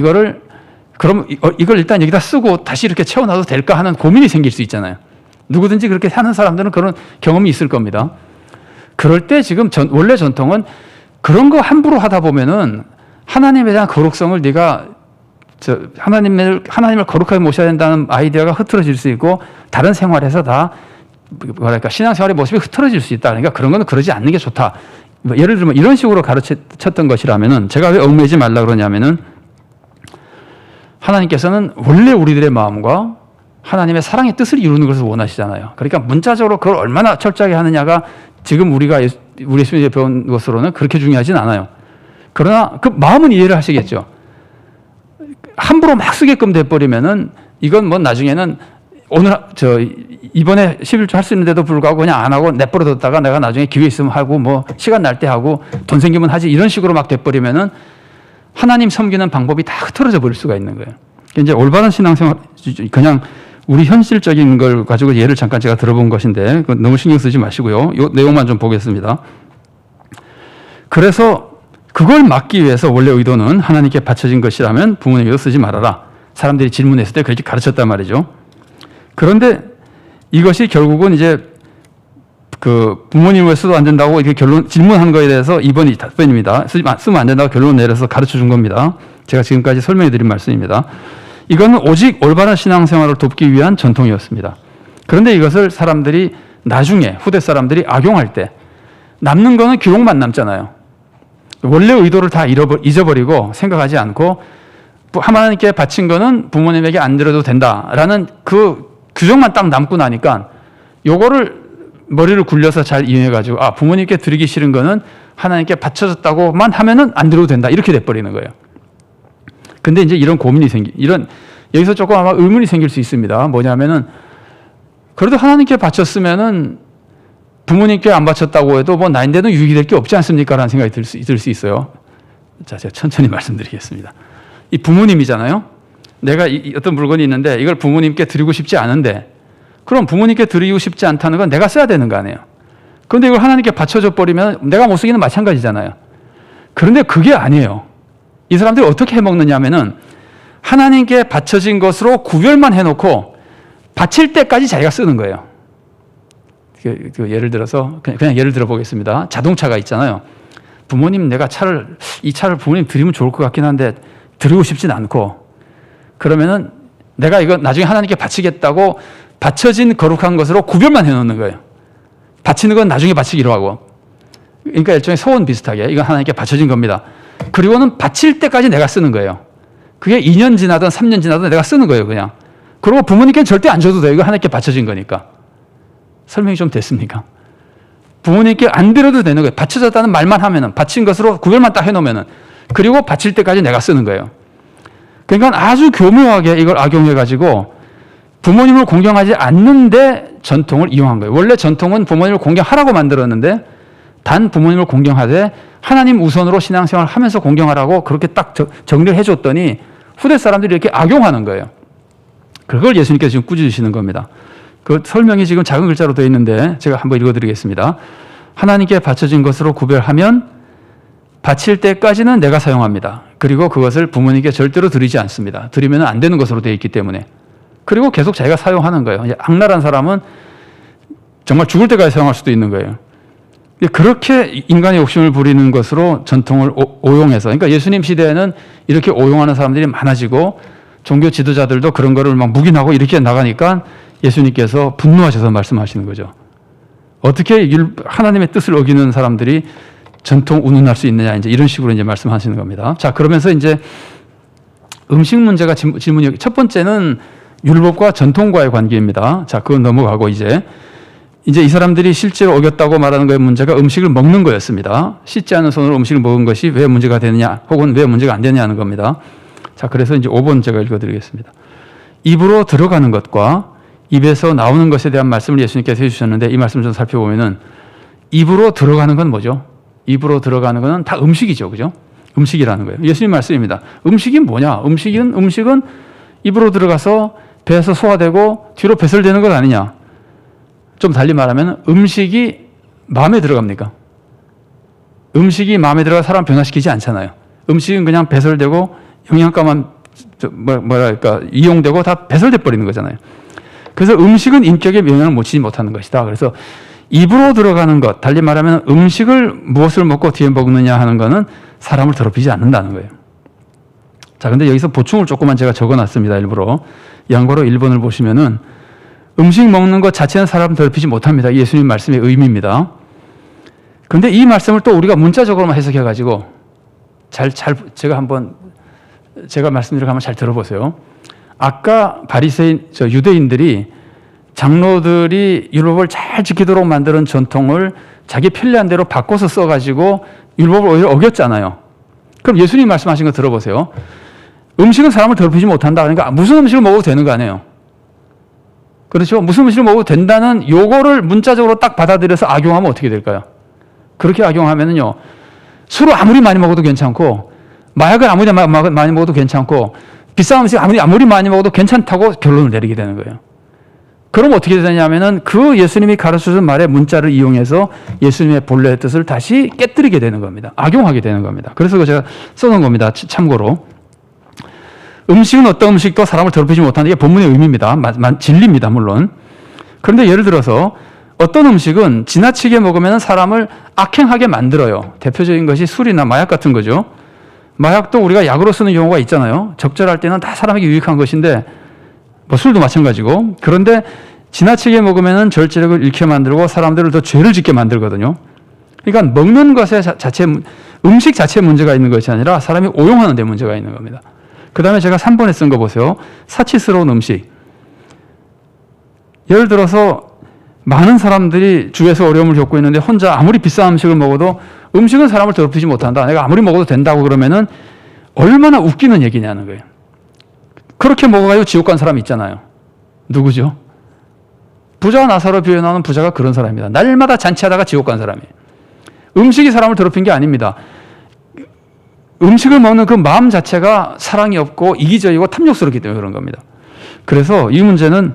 그럼 이걸 일단 여기다 쓰고 다시 이렇게 채워놔도 될까 하는 고민이 생길 수 있잖아요. 누구든지 그렇게 하는 사람들은 그런 경험이 있을 겁니다. 그럴 때 지금 원래 전통은 그런 거 함부로 하다 보면은 하나님에 대한 거룩성을 네가 하나님을 거룩하게 모셔야 된다는 아이디어가 흐트러질 수 있고, 다른 생활에서 다 신앙생활의 모습이 흐트러질 수 있다. 그러니까 그런 거는 그러지 않는 게 좋다. 예를 들면 이런 식으로 가르쳤던 것이라면은, 제가 왜 얽매이지 말라 그러냐면은, 하나님께서는 원래 우리들의 마음과 하나님의 사랑의 뜻을 이루는 것을 원하시잖아요. 그러니까 문자적으로 그걸 얼마나 철저하게 하느냐가 지금 우리 예수님이 배운 것으로는 그렇게 중요하진 않아요. 그러나 그 마음은 이해를 하시겠죠. 함부로 막 쓰게끔 돼버리면은 이건 뭐 나중에는 이번에 11조 할 수 있는데도 불구하고 그냥 안 하고 내버려뒀다가 내가 나중에 기회 있으면 하고 뭐 시간 날 때 하고 돈 생기면 하지, 이런 식으로 막 돼버리면은 하나님 섬기는 방법이 다 흐트러져 버릴 수가 있는 거예요. 이제 올바른 신앙생활, 그냥 우리 현실적인 걸 가지고 예를 잠깐 제가 들어본 것인데 너무 신경 쓰지 마시고요. 이 내용만 좀 보겠습니다. 그래서 그걸 막기 위해서 원래 의도는 하나님께 바쳐진 것이라면 부모님에게도 쓰지 말아라. 사람들이 질문했을 때 그렇게 가르쳤단 말이죠. 그런데 이것이 결국은 이제 부모님 왜 써도 안 된다고 이렇게 질문한 거에 대해서 2번이 답변입니다. 쓰면 안 된다고 결론 내려서 가르쳐 준 겁니다. 제가 지금까지 설명해 드린 말씀입니다. 이거는 오직 올바른 신앙생활을 돕기 위한 전통이었습니다. 그런데 이것을 사람들이 나중에 후대 사람들이 악용할 때 남는 거는 기록만 남잖아요. 원래 의도를 다 잊어버리고 생각하지 않고 하나님께 바친 거는 부모님에게 안 드려도 된다라는 그 규정만 딱 남고 나니까 요거를 머리를 굴려서 잘 이용해가지고 부모님께 드리기 싫은 거는 하나님께 바쳐졌다고만 하면은 안 드려도 된다, 이렇게 돼버리는 거예요. 근데 이제 이런 고민이 여기서 조금 아마 의문이 생길 수 있습니다. 뭐냐면은, 그래도 하나님께 바쳤으면은 부모님께 안 바쳤다고 해도 뭐 나인데는 유익이 될 게 없지 않습니까? 라는 생각이 들 수 있어요. 자, 제가 천천히 말씀드리겠습니다. 이 부모님이잖아요. 내가 어떤 물건이 있는데 이걸 부모님께 드리고 싶지 않은데, 그럼 부모님께 드리고 싶지 않다는 건 내가 써야 되는 거 아니에요. 그런데 이걸 하나님께 바쳐줘 버리면 내가 못 쓰기는 마찬가지잖아요. 그런데 그게 아니에요. 이 사람들이 어떻게 해먹느냐 하면은, 하나님께 바쳐진 것으로 구별만 해놓고 바칠 때까지 자기가 쓰는 거예요. 예를 들어서 그냥 예를 들어 보겠습니다. 자동차가 있잖아요. 부모님, 내가 이 차를 부모님 드리면 좋을 것 같긴 한데 드리고 싶진 않고, 그러면은 내가 이거 나중에 하나님께 바치겠다고 바쳐진 거룩한 것으로 구별만 해놓는 거예요. 바치는 건 나중에 바치기로 하고. 그러니까 일종의 소원 비슷하게 이건 하나님께 바쳐진 겁니다. 그리고는 바칠 때까지 내가 쓰는 거예요. 그게 2년 지나든 3년 지나든 내가 쓰는 거예요, 그냥. 그리고 부모님께는 절대 안 줘도 돼요. 이거 하나님께 바쳐진 거니까. 설명이 좀 됐습니까? 부모님께 안 드려도 되는 거예요. 바쳐졌다는 말만 하면은, 바친 것으로 구별만 딱 해놓으면은, 그리고 바칠 때까지 내가 쓰는 거예요. 그러니까 아주 교묘하게 이걸 악용해가지고 부모님을 공경하지 않는데 전통을 이용한 거예요. 원래 전통은 부모님을 공경하라고 만들었는데, 단 부모님을 공경하되 하나님 우선으로 신앙생활을 하면서 공경하라고 그렇게 딱 정리를 해줬더니 후대 사람들이 이렇게 악용하는 거예요. 그걸 예수님께서 지금 꾸짖으시는 겁니다. 그 설명이 지금 작은 글자로 되어 있는데 제가 한번 읽어드리겠습니다. 하나님께 바쳐진 것으로 구별하면 바칠 때까지는 내가 사용합니다. 그리고 그것을 부모님께 절대로 드리지 않습니다. 드리면 안 되는 것으로 되어 있기 때문에. 그리고 계속 자기가 사용하는 거예요. 이제 악랄한 사람은 정말 죽을 때까지 사용할 수도 있는 거예요. 그렇게 인간의 욕심을 부리는 것으로 전통을 오용해서, 그러니까 예수님 시대에는 이렇게 오용하는 사람들이 많아지고 종교 지도자들도 그런 거를 막 묵인하고 이렇게 나가니까 예수님께서 분노하셔서 말씀하시는 거죠. 어떻게 하나님의 뜻을 어기는 사람들이 전통 운운할 수 있느냐, 이제 이런 식으로 이제 말씀하시는 겁니다. 자, 그러면서 이제 음식 문제가 질문이, 첫 번째는 율법과 전통과의 관계입니다. 자, 그건 넘어가고 이제 이 사람들이 실제로 어겼다고 말하는 거의 문제가 음식을 먹는 거였습니다. 씻지 않은 손으로 음식을 먹은 것이 왜 문제가 되느냐, 혹은 왜 문제가 안 되느냐 하는 겁니다. 자, 그래서 이제 5번 제가 읽어드리겠습니다. 입으로 들어가는 것과 입에서 나오는 것에 대한 말씀을 예수님께서 해주셨는데, 이 말씀을 좀 살펴보면은 입으로 들어가는 건 뭐죠? 입으로 들어가는 것은 다 음식이죠, 그죠? 음식이라는 거예요. 예수님 말씀입니다. 음식이 뭐냐? 음식은 입으로 들어가서 배에서 소화되고 뒤로 배설되는 것 아니냐? 좀 달리 말하면 음식이 마음에 들어갑니까? 음식이 마음에 들어가 사람 변화시키지 않잖아요. 음식은 그냥 배설되고 영양가만 이용되고 다 배설돼 버리는 거잖아요. 그래서 음식은 인격에 영향을 미치지 못하는 것이다. 그래서 입으로 들어가는 것, 달리 말하면 음식을 무엇을 먹고 뒤에 먹느냐 하는 것은 사람을 더럽히지 않는다는 거예요. 자, 근데 여기서 보충을 조금만 제가 적어놨습니다. 일부러. 양고로 1번을 보시면은 음식 먹는 것 자체는 사람을 더럽히지 못합니다. 예수님 말씀의 의미입니다. 그런데 이 말씀을 또 우리가 문자적으로만 해석해가지고 제가 말씀드린 거 한번 잘 들어보세요. 아까 유대인들이 장로들이 율법을 잘 지키도록 만드는 전통을 자기 편리한 대로 바꿔서 써가지고 율법을 오히려 어겼잖아요. 그럼 예수님 말씀하신 거 들어보세요. 음식은 사람을 더럽히지 못한다. 그러니까 무슨 음식을 먹어도 되는 거 아니에요. 그렇죠? 무슨 음식을 먹어도 된다는 요거를 문자적으로 딱 받아들여서 악용하면 어떻게 될까요? 그렇게 악용하면은요, 술을 아무리 많이 먹어도 괜찮고, 마약을 아무리 많이 먹어도 괜찮고, 비싼 음식 아무리 많이 먹어도 괜찮다고 결론을 내리게 되는 거예요. 그럼 어떻게 되냐면은 그 예수님이 가르쳐준 말의 문자를 이용해서 예수님의 본래의 뜻을 다시 깨뜨리게 되는 겁니다. 악용하게 되는 겁니다. 그래서 그거 제가 써놓은 겁니다. 참고로. 음식은 어떤 음식도 사람을 더럽히지 못한다. 이게 본문의 의미입니다. 진리입니다, 물론. 그런데 예를 들어서 어떤 음식은 지나치게 먹으면 사람을 악행하게 만들어요. 대표적인 것이 술이나 마약 같은 거죠. 마약도 우리가 약으로 쓰는 용어가 있잖아요. 적절할 때는 다 사람에게 유익한 것인데, 술도 마찬가지고. 그런데 지나치게 먹으면 절제력을 잃게 만들고 사람들을 더 죄를 짓게 만들거든요. 그러니까 먹는 것에 음식 자체에 문제가 있는 것이 아니라 사람이 오용하는 데 문제가 있는 겁니다. 그 다음에 제가 3번에 쓴 거 보세요. 사치스러운 음식. 예를 들어서 많은 사람들이 주에서 어려움을 겪고 있는데 혼자 아무리 비싼 음식을 먹어도 음식은 사람을 더럽히지 못한다. 내가 아무리 먹어도 된다고 그러면은 얼마나 웃기는 얘기냐는 거예요. 그렇게 먹어가지고 지옥 간 사람이 있잖아요. 누구죠? 부자 나사로 표현하는 부자가 그런 사람입니다. 날마다 잔치하다가 지옥 간 사람이에요. 음식이 사람을 더럽힌 게 아닙니다. 음식을 먹는 그 마음 자체가 사랑이 없고 이기적이고 탐욕스럽기 때문에 그런 겁니다. 그래서 이 문제는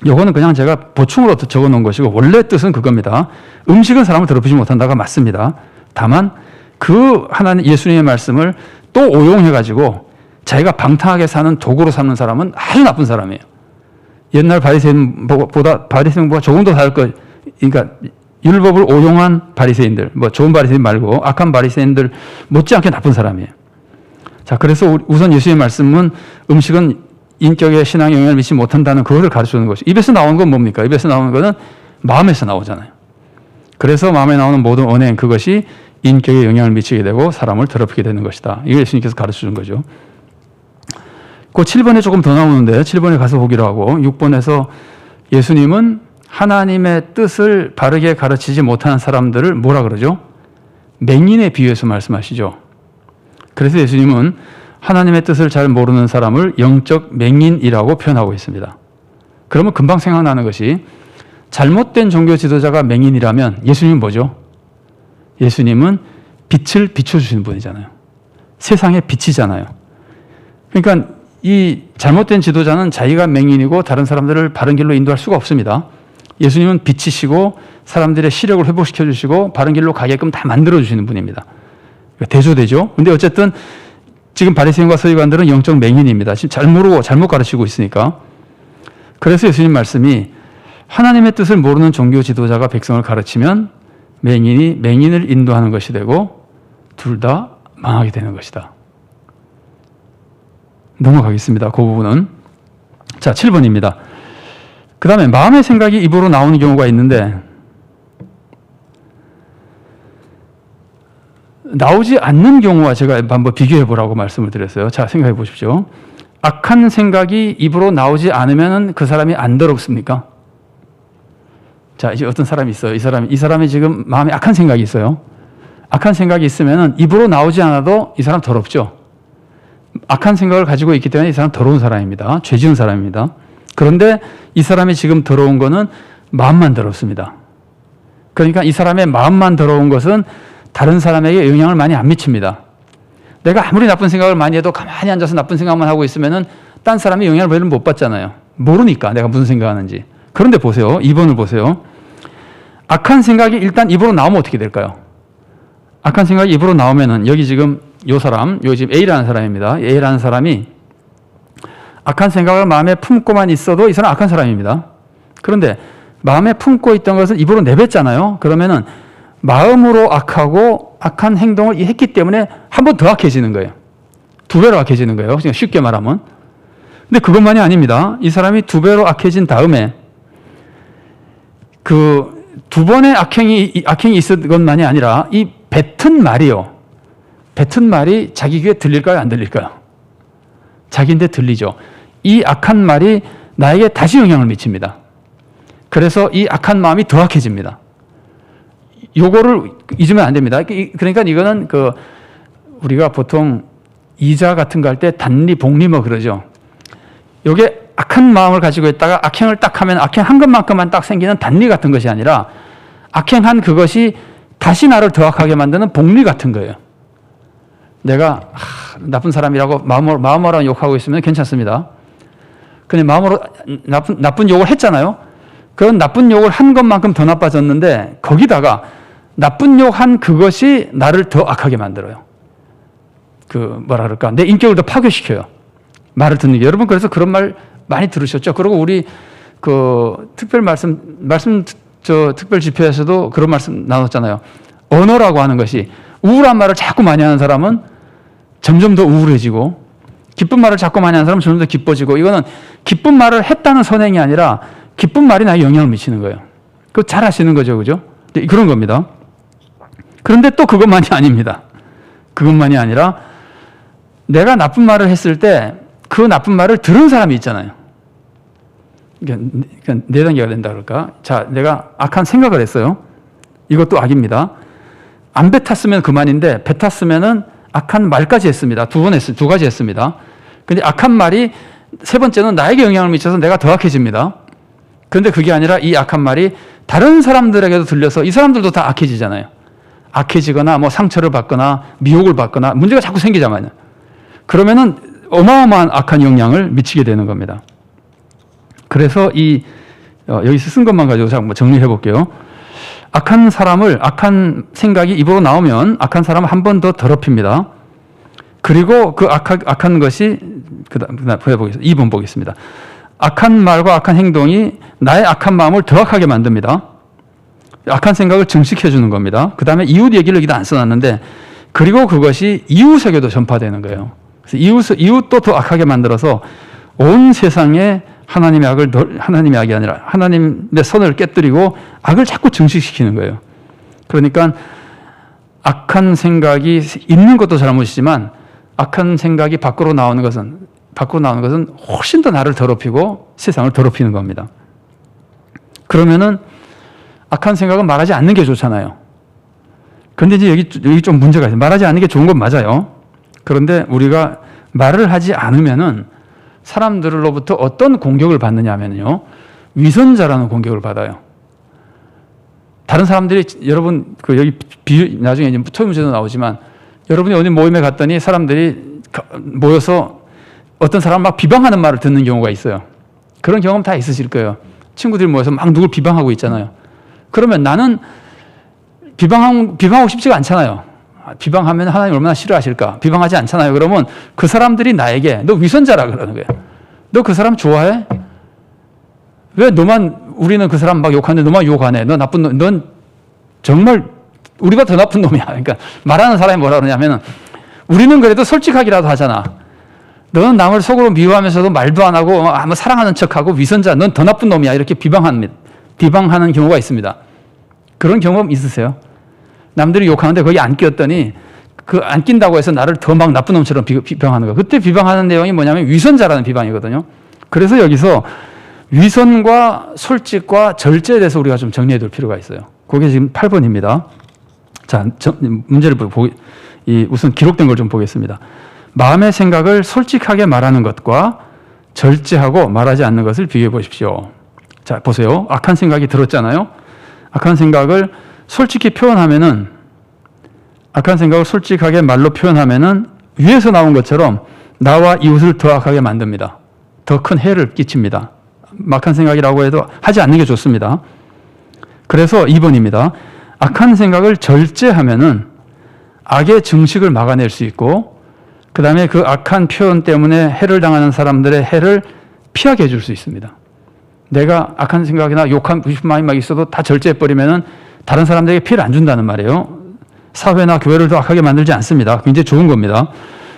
요거는 그냥 제가 보충으로 적어 놓은 것이고 원래 뜻은 그겁니다. 음식은 사람을 더럽히지 못한다가 맞습니다. 다만 그 하나님 예수님의 말씀을 또 오용해가지고 자기가 방탕하게 사는 도구로 삼는 사람은 아주 나쁜 사람이에요. 옛날 바리새인보다 조금 더 다를 거, 그러니까 율법을 오용한 바리새인들, 좋은 바리새인 말고 악한 바리새인들 못지않게 나쁜 사람이에요. 자, 그래서 우선 예수님의 말씀은 음식은 인격에 신앙에 영향을 미치지 못한다는 그것을 가르쳐주는 것이. 입에서 나오는 건 뭡니까? 입에서 나오는 것은 마음에서 나오잖아요. 그래서 마음에 나오는 모든 언행, 그것이 인격에 영향을 미치게 되고 사람을 더럽히게 되는 것이다. 이걸 예수님께서 가르쳐준 거죠. 그 7번에 조금 더 나오는데 7번에 가서 보기로 하고 6번에서 예수님은 하나님의 뜻을 바르게 가르치지 못하는 사람들을 뭐라 그러죠? 맹인에 비유해서 말씀하시죠. 그래서 예수님은 하나님의 뜻을 잘 모르는 사람을 영적 맹인이라고 표현하고 있습니다. 그러면 금방 생각나는 것이 잘못된 종교 지도자가 맹인이라면 예수님은 뭐죠? 예수님은 빛을 비춰주시는 분이잖아요. 세상의 빛이잖아요. 그러니까 이 잘못된 지도자는 자기가 맹인이고 다른 사람들을 바른 길로 인도할 수가 없습니다. 예수님은 빛이시고 사람들의 시력을 회복시켜 주시고 바른 길로 가게끔 다 만들어 주시는 분입니다. 대조되죠. 근데 어쨌든 지금 바리새인과 서기관들은 영적 맹인입니다. 지금 잘 모르고 잘못 가르치고 있으니까. 그래서 예수님 말씀이 하나님의 뜻을 모르는 종교 지도자가 백성을 가르치면 맹인이 맹인을 인도하는 것이 되고 둘 다 망하게 되는 것이다. 넘어가겠습니다. 그 부분은. 자, 7번입니다. 그 다음에 마음의 생각이 입으로 나오는 경우가 있는데 나오지 않는 경우와 제가 한번 비교해 보라고 말씀을 드렸어요. 자, 생각해 보십시오. 악한 생각이 입으로 나오지 않으면 그 사람이 안 더럽습니까? 자, 이제 어떤 사람이 있어요. 이 사람이 지금 마음에 악한 생각이 있어요. 악한 생각이 있으면 입으로 나오지 않아도 이 사람 더럽죠. 악한 생각을 가지고 있기 때문에 이 사람 더러운 사람입니다. 죄 지은 사람입니다. 그런데 이 사람이 지금 더러운 거는 마음만 더럽습니다. 그러니까 이 사람의 마음만 더러운 것은 다른 사람에게 영향을 많이 안 미칩니다. 내가 아무리 나쁜 생각을 많이 해도 가만히 앉아서 나쁜 생각만 하고 있으면은 딴 사람이 영향을 별로 못 받잖아요. 모르니까 내가 무슨 생각하는지. 그런데 보세요. 2번을 보세요. 악한 생각이 일단 입으로 나오면 어떻게 될까요? 악한 생각이 입으로 나오면은 여기 지금 요 사람, 요 지금 A라는 사람입니다. A라는 사람이 악한 생각을 마음에 품고만 있어도 이 사람 악한 사람입니다. 그런데 마음에 품고 있던 것을 입으로 내뱉잖아요. 그러면은 마음으로 악하고 악한 행동을 했기 때문에 한 번 더 악해지는 거예요. 두 배로 악해지는 거예요. 그냥 쉽게 말하면. 근데 그것만이 아닙니다. 이 사람이 두 배로 악해진 다음에 그 두 번의 악행이 있었던 것만이 아니라 이 뱉은 말이요. 뱉은 말이 자기 귀에 들릴까요? 안 들릴까요? 자기인데 들리죠. 이 악한 말이 나에게 다시 영향을 미칩니다. 그래서 이 악한 마음이 더 악해집니다. 요거를 잊으면 안 됩니다. 그러니까 이거는 그 우리가 보통 이자 같은 거 할 때 단리, 복리 뭐 그러죠. 요게 악한 마음을 가지고 있다가 악행을 딱 하면 악행한 것만큼만 딱 생기는 단리 같은 것이 아니라 악행한 그것이 다시 나를 더 악하게 만드는 복리 같은 거예요. 내가 나쁜 사람이라고 마음으로 욕하고 있으면 괜찮습니다. 근데 마음으로 나쁜 욕을 했잖아요. 그런 나쁜 욕을 한 것만큼 더 나빠졌는데 거기다가 나쁜 욕한 그것이 나를 더 악하게 만들어요. 그 뭐라 그럴까? 내 인격을 더 파괴시켜요. 말을 듣는 게. 여러분 그래서 그런 말 많이 들으셨죠? 그리고 우리 그 특별 특별 집회에서도 그런 말씀 나눴잖아요. 언어라고 하는 것이 우울한 말을 자꾸 많이 하는 사람은 점점 더 우울해지고 기쁜 말을 자꾸 많이 하는 사람은 점점 더 기뻐지고 이거는 기쁜 말을 했다는 선행이 아니라 기쁜 말이 나에게 영향을 미치는 거예요. 그거 잘 아시는 거죠. 그죠? 그런 겁니다. 그런데 또 그것만이 아닙니다. 그것만이 아니라 내가 나쁜 말을 했을 때 그 나쁜 말을 들은 사람이 있잖아요. 그러니까 네 단계가 된다 그럴까? 자, 내가 악한 생각을 했어요. 이것도 악입니다. 안 뱉었으면 그만인데 뱉었으면은 악한 말까지 했습니다. 두 가지 했습니다. 근데 악한 말이 세 번째는 나에게 영향을 미쳐서 내가 더 악해집니다. 그런데 그게 아니라 이 악한 말이 다른 사람들에게도 들려서 이 사람들도 다 악해지잖아요. 악해지거나 뭐 상처를 받거나 미혹을 받거나 문제가 자꾸 생기잖아요. 그러면은 어마어마한 악한 영향을 미치게 되는 겁니다. 그래서 여기서 쓴 것만 가지고 한번 정리해 볼게요. 악한 생각이 입으로 나오면 악한 사람은 한 번 더 더럽힙니다. 그리고 그 악한 것이 그다음 보여보겠습니다. 2번 보겠습니다. 악한 말과 악한 행동이 나의 악한 마음을 더 악하게 만듭니다. 악한 생각을 증식해 주는 겁니다. 그 다음에 이웃 얘기를 여기다 안 써놨는데 그리고 그것이 이웃에게도 전파되는 거예요. 그래서 이웃도 더 악하게 만들어서 온 세상에 하나님의 악이 아니라 하나님의 선을 깨뜨리고 악을 자꾸 증식시키는 거예요. 그러니까 악한 생각이 있는 것도 잘못이지만 악한 생각이 밖으로 나오는 것은 훨씬 더 나를 더럽히고 세상을 더럽히는 겁니다. 그러면은 악한 생각은 말하지 않는 게 좋잖아요. 그런데 이제 여기 좀 문제가 있어요. 말하지 않는 게 좋은 건 맞아요. 그런데 우리가 말을 하지 않으면은 사람들로부터 어떤 공격을 받느냐 하면요. 위선자라는 공격을 받아요. 다른 사람들이 여러분 여기 나중에 이제 토요문제도 나오지만 여러분이 어디 모임에 갔더니 사람들이 모여서 어떤 사람 막 비방하는 말을 듣는 경우가 있어요. 그런 경험 다 있으실 거예요. 친구들이 모여서 막 누굴 비방하고 있잖아요. 그러면 나는 비방하고 싶지가 않잖아요. 비방하면 하나님 얼마나 싫어하실까? 비방하지 않잖아요. 그러면 그 사람들이 나에게 너 위선자라 그러는 거예요. 너 그 사람 좋아해? 왜 우리는 그 사람 막 욕하는데 너만 욕 안 해? 넌 정말 우리가 더 나쁜 놈이야. 그러니까 말하는 사람이 뭐라 그러냐면은 우리는 그래도 솔직하기라도 하잖아. 너는 남을 속으로 미워하면서도 말도 안 하고 아무 사랑하는 척하고 위선자, 넌 더 나쁜 놈이야. 이렇게 비방하는 경우가 있습니다. 그런 경험 있으세요? 남들이 욕하는데 거기 안 끼었더니 그 안 낀다고 해서 나를 더 막 나쁜 놈처럼 비방하는 거. 그때 비방하는 내용이 뭐냐면 위선자라는 비방이거든요. 그래서 여기서 위선과 솔직과 절제에 대해서 우리가 좀 정리해 둘 필요가 있어요. 그게 지금 8번입니다. 자, 문제를 우선 기록된 걸 좀 보겠습니다. 마음의 생각을 솔직하게 말하는 것과 절제하고 말하지 않는 것을 비교해 보십시오. 자, 보세요. 악한 생각이 들었잖아요. 악한 생각을 솔직히 표현하면은, 악한 생각을 솔직하게 말로 표현하면은 위에서 나온 것처럼 나와 이웃을 더 악하게 만듭니다. 더 큰 해를 끼칩니다. 악한 생각이라고 해도 하지 않는 게 좋습니다. 그래서 2번입니다. 악한 생각을 절제하면은 악의 증식을 막아낼 수 있고, 그 다음에 그 악한 표현 때문에 해를 당하는 사람들의 해를 피하게 해줄 수 있습니다. 내가 악한 생각이나 욕하고 싶은 마음이 막 있어도 다 절제해버리면은 다른 사람들에게 피해를 안 준다는 말이에요. 사회나 교회를 더 악하게 만들지 않습니다. 굉장히 좋은 겁니다.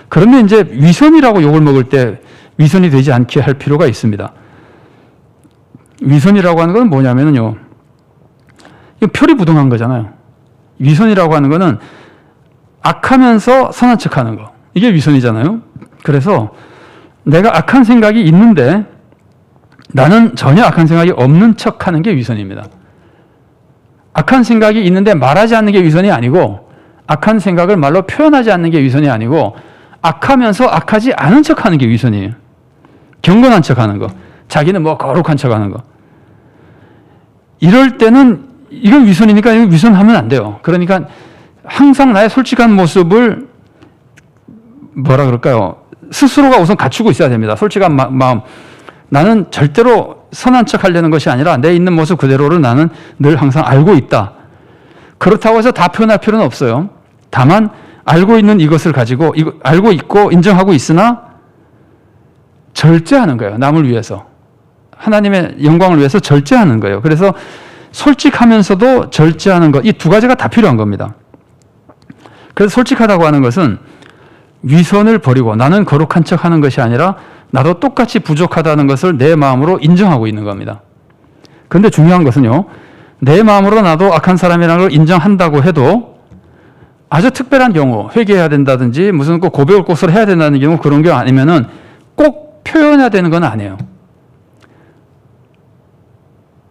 그런데 이제 위선이라고 욕을 먹을 때 위선이 되지 않게 할 필요가 있습니다. 위선이라고 하는 건 뭐냐면요. 표리부동한 거잖아요. 위선이라고 하는 거는 악하면서 선한 척 하는 거. 이게 위선이잖아요. 그래서 내가 악한 생각이 있는데 나는 전혀 악한 생각이 없는 척 하는 게 위선입니다. 악한 생각이 있는데 말하지 않는 게 위선이 아니고, 악한 생각을 말로 표현하지 않는 게 위선이 아니고, 악하면서 악하지 않은 척 하는 게 위선이에요. 경건한 척 하는 거. 자기는 뭐 거룩한 척 하는 거. 이럴 때는 이건 위선이니까 이건 위선하면 안 돼요. 그러니까 항상 나의 솔직한 모습을 뭐라 그럴까요? 스스로가 우선 갖추고 있어야 됩니다. 솔직한 마음. 나는 절대로 선한 척 하려는 것이 아니라 내 있는 모습 그대로를 나는 늘 항상 알고 있다. 그렇다고 해서 다 표현할 필요는 없어요. 다만 알고 있는 이것을 가지고 알고 있고 인정하고 있으나 절제하는 거예요. 남을 위해서. 하나님의 영광을 위해서 절제하는 거예요. 그래서 솔직하면서도 절제하는 것, 이 두 가지가 다 필요한 겁니다. 그래서 솔직하다고 하는 것은 위선을 버리고 나는 거룩한 척 하는 것이 아니라 나도 똑같이 부족하다는 것을 내 마음으로 인정하고 있는 겁니다. 그런데 중요한 것은요, 내 마음으로 나도 악한 사람이라는 걸 인정한다고 해도 아주 특별한 경우, 회개해야 된다든지 무슨 꼭 고백을 꼭 해야 된다는 경우, 그런 경우 아니면은 꼭 표현해야 되는 건 아니에요.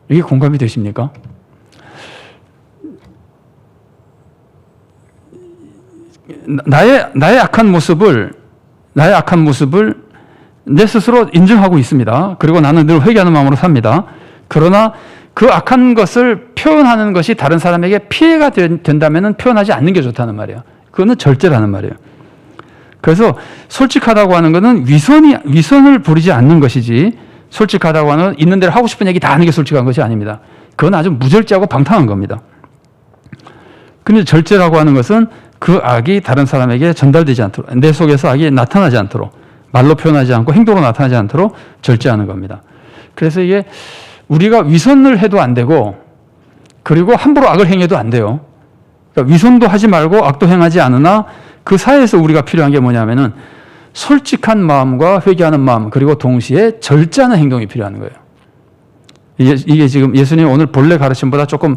이게 공감이 되십니까? 나의 악한 모습을 내 스스로 인정하고 있습니다. 그리고 나는 늘 회개하는 마음으로 삽니다. 그러나 그 악한 것을 표현하는 것이 다른 사람에게 피해가 된다면 표현하지 않는 게 좋다는 말이에요. 그거는 절제라는 말이에요. 그래서 솔직하다고 하는 것은 위선을 부리지 않는 것이지, 솔직하다고 하는 있는 대로 하고 싶은 얘기 다 하는 게 솔직한 것이 아닙니다. 그건 아주 무절제하고 방탕한 겁니다. 근데 절제라고 하는 것은 그 악이 다른 사람에게 전달되지 않도록, 내 속에서 악이 나타나지 않도록, 말로 표현하지 않고 행동으로 나타나지 않도록 절제하는 겁니다. 그래서 이게 우리가 위선을 해도 안 되고, 그리고 함부로 악을 행해도 안 돼요. 그러니까 위선도 하지 말고 악도 행하지 않으나 그 사이에서 우리가 필요한 게 뭐냐면은 솔직한 마음과 회개하는 마음, 그리고 동시에 절제하는 행동이 필요한 거예요. 이게 지금 예수님 오늘 본래 가르침보다 조금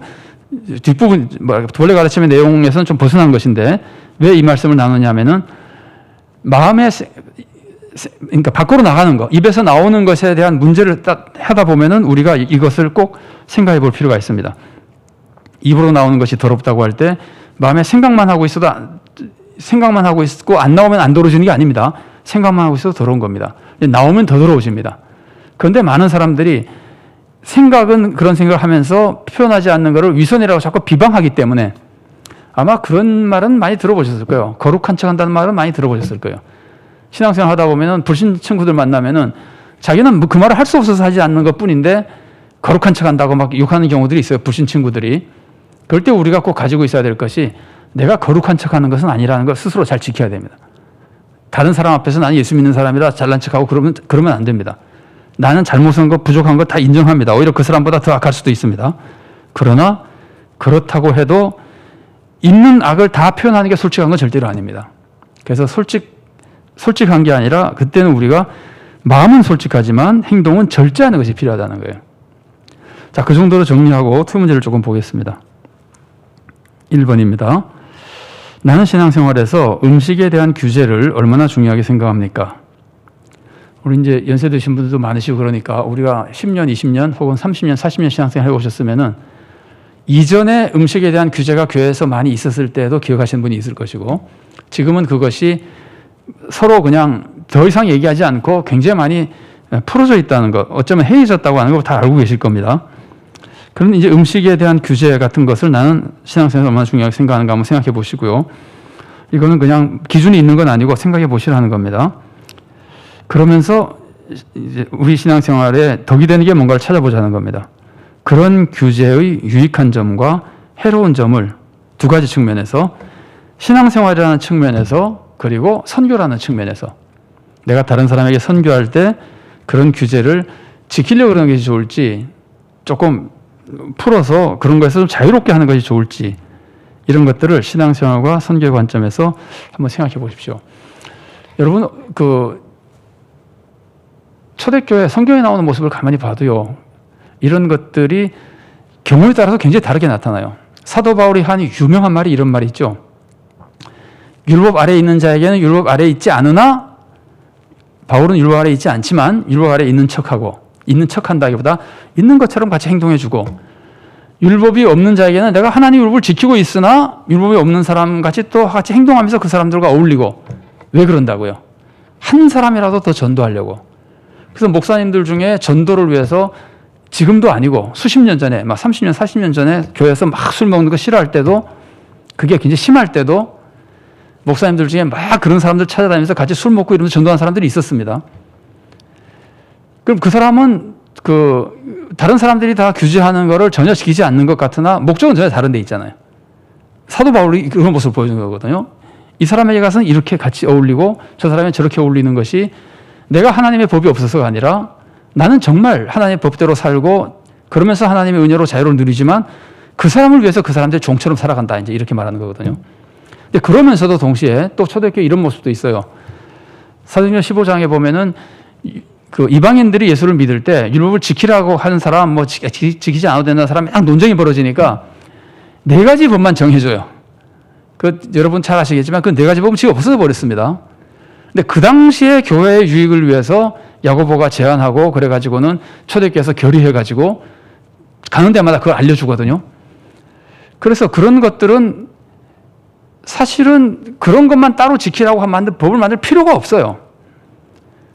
뒷부분, 본래 가르침의 내용에서는 좀 벗어난 것인데, 왜 이 말씀을 나누냐면은 마음의, 그러니까 밖으로 나가는 거, 입에서 나오는 것에 대한 문제를 딱 하다 보면은 우리가 이것을 꼭 생각해 볼 필요가 있습니다. 입으로 나오는 것이 더럽다고 할 때 마음에 생각만 하고 있고 안 나오면 안 더러워지는 게 아닙니다. 생각만 하고 있어도 더러운 겁니다. 나오면 더 더러워집니다. 그런데 많은 사람들이 생각은 그런 생각을 하면서 표현하지 않는 것을 위선이라고 자꾸 비방하기 때문에 아마 그런 말은 많이 들어보셨을 거예요. 거룩한 척 한다는 말은 많이 들어보셨을 거예요. 신앙생활 하다 보면은 불신 친구들 만나면은 자기는 그 말을 할 수 없어서 하지 않는 것 뿐인데 거룩한 척 한다고 막 욕하는 경우들이 있어요. 불신 친구들이. 그럴 때 우리가 꼭 가지고 있어야 될 것이 내가 거룩한 척 하는 것은 아니라는 걸 스스로 잘 지켜야 됩니다. 다른 사람 앞에서 나는 예수 믿는 사람이라 잘난 척하고 그러면 안 됩니다. 나는 잘못한 것, 부족한 것 다 인정합니다. 오히려 그 사람보다 더 악할 수도 있습니다. 그러나 그렇다고 해도 있는 악을 다 표현하는 게 솔직한 건 절대로 아닙니다. 그래서 솔직한 게 아니라 그때는 우리가 마음은 솔직하지만 행동은 절제하는 것이 필요하다는 거예요. 자, 그 정도로 정리하고 투 문제를 조금 보겠습니다. 1번입니다. 나는 신앙생활에서 음식에 대한 규제를 얼마나 중요하게 생각합니까? 우리 이제 연세 드신 분들도 많으시고 그러니까 우리가 10년, 20년 혹은 30년, 40년 신앙생활 해오셨으면은 이전에 음식에 대한 규제가 교회에서 많이 있었을 때도 기억하시는 분이 있을 것이고 지금은 그것이 서로 그냥 더 이상 얘기하지 않고 굉장히 많이 풀어져 있다는 것, 어쩌면 해이해졌다고 하는 걸 다 알고 계실 겁니다. 그럼 이제 음식에 대한 규제 같은 것을 나는 신앙생활에 얼마나 중요하게 생각하는가 한번 생각해 보시고요. 이거는 그냥 기준이 있는 건 아니고 생각해 보시라는 겁니다. 그러면서 이제 우리 신앙생활에 덕이 되는 게 뭔가를 찾아보자는 겁니다. 그런 규제의 유익한 점과 해로운 점을 두 가지 측면에서 신앙생활이라는 측면에서 그리고 선교라는 측면에서 내가 다른 사람에게 선교할 때 그런 규제를 지키려고 그러는 것이 좋을지 조금 풀어서 그런 것에서 좀 자유롭게 하는 것이 좋을지 이런 것들을 신앙생활과 선교의 관점에서 한번 생각해 보십시오. 여러분 초대교회 성경에 나오는 모습을 가만히 봐도요. 이런 것들이 경우에 따라서 굉장히 다르게 나타나요. 사도 바울이 한 유명한 말이 이런 말이 있죠. 율법 아래에 있는 자에게는 율법 아래에 있지 않으나 바울은 율법 아래에 있지 않지만 율법 아래에 있는 척한다기보다 있는 것처럼 같이 행동해주고 율법이 없는 자에게는 내가 하나님 율법을 지키고 있으나 율법이 없는 사람 같이 또 같이 행동하면서 그 사람들과 어울리고 왜 그런다고요? 한 사람이라도 더 전도하려고. 그래서 목사님들 중에 전도를 위해서 지금도 아니고 수십 년 전에 막 30년, 40년 전에 교회에서 막 술 먹는 거 싫어할 때도 그게 굉장히 심할 때도 목사님들 중에 막 그런 사람들 찾아다니면서 같이 술 먹고 이러면서 전도하는 사람들이 있었습니다. 그럼 그 사람은 다른 사람들이 다 규제하는 거를 전혀 지키지 않는 것 같으나 목적은 전혀 다른 데 있잖아요. 사도 바울이 그런 모습을 보여준 거거든요. 이 사람에게 가서는 이렇게 같이 어울리고 저 사람이 저렇게 어울리는 것이 내가 하나님의 법이 없어서가 아니라 나는 정말 하나님의 법대로 살고 그러면서 하나님의 은혜로 자유를 누리지만 그 사람을 위해서 그 사람들의 종처럼 살아간다. 이제 이렇게 말하는 거거든요. 근데 그러면서도 동시에 또 초대교회 이런 모습도 있어요. 사도행전 15장에 보면은 그 이방인들이 예수를 믿을 때 율법을 지키라고 하는 사람, 뭐 지키지 않아도 되는 사람 막 논쟁이 벌어지니까 네 가지 법만 정해줘요. 여러분 잘 아시겠지만 그 네 가지 법은 지금 없어져 버렸습니다. 근데 그 당시에 교회의 유익을 위해서 야고보가 제안하고 그래가지고는 초대교회에서 결의해가지고 가는 데마다 그걸 알려주거든요. 그래서 그런 것들은 사실은 그런 것만 따로 지키라고 법을 만들 필요가 없어요.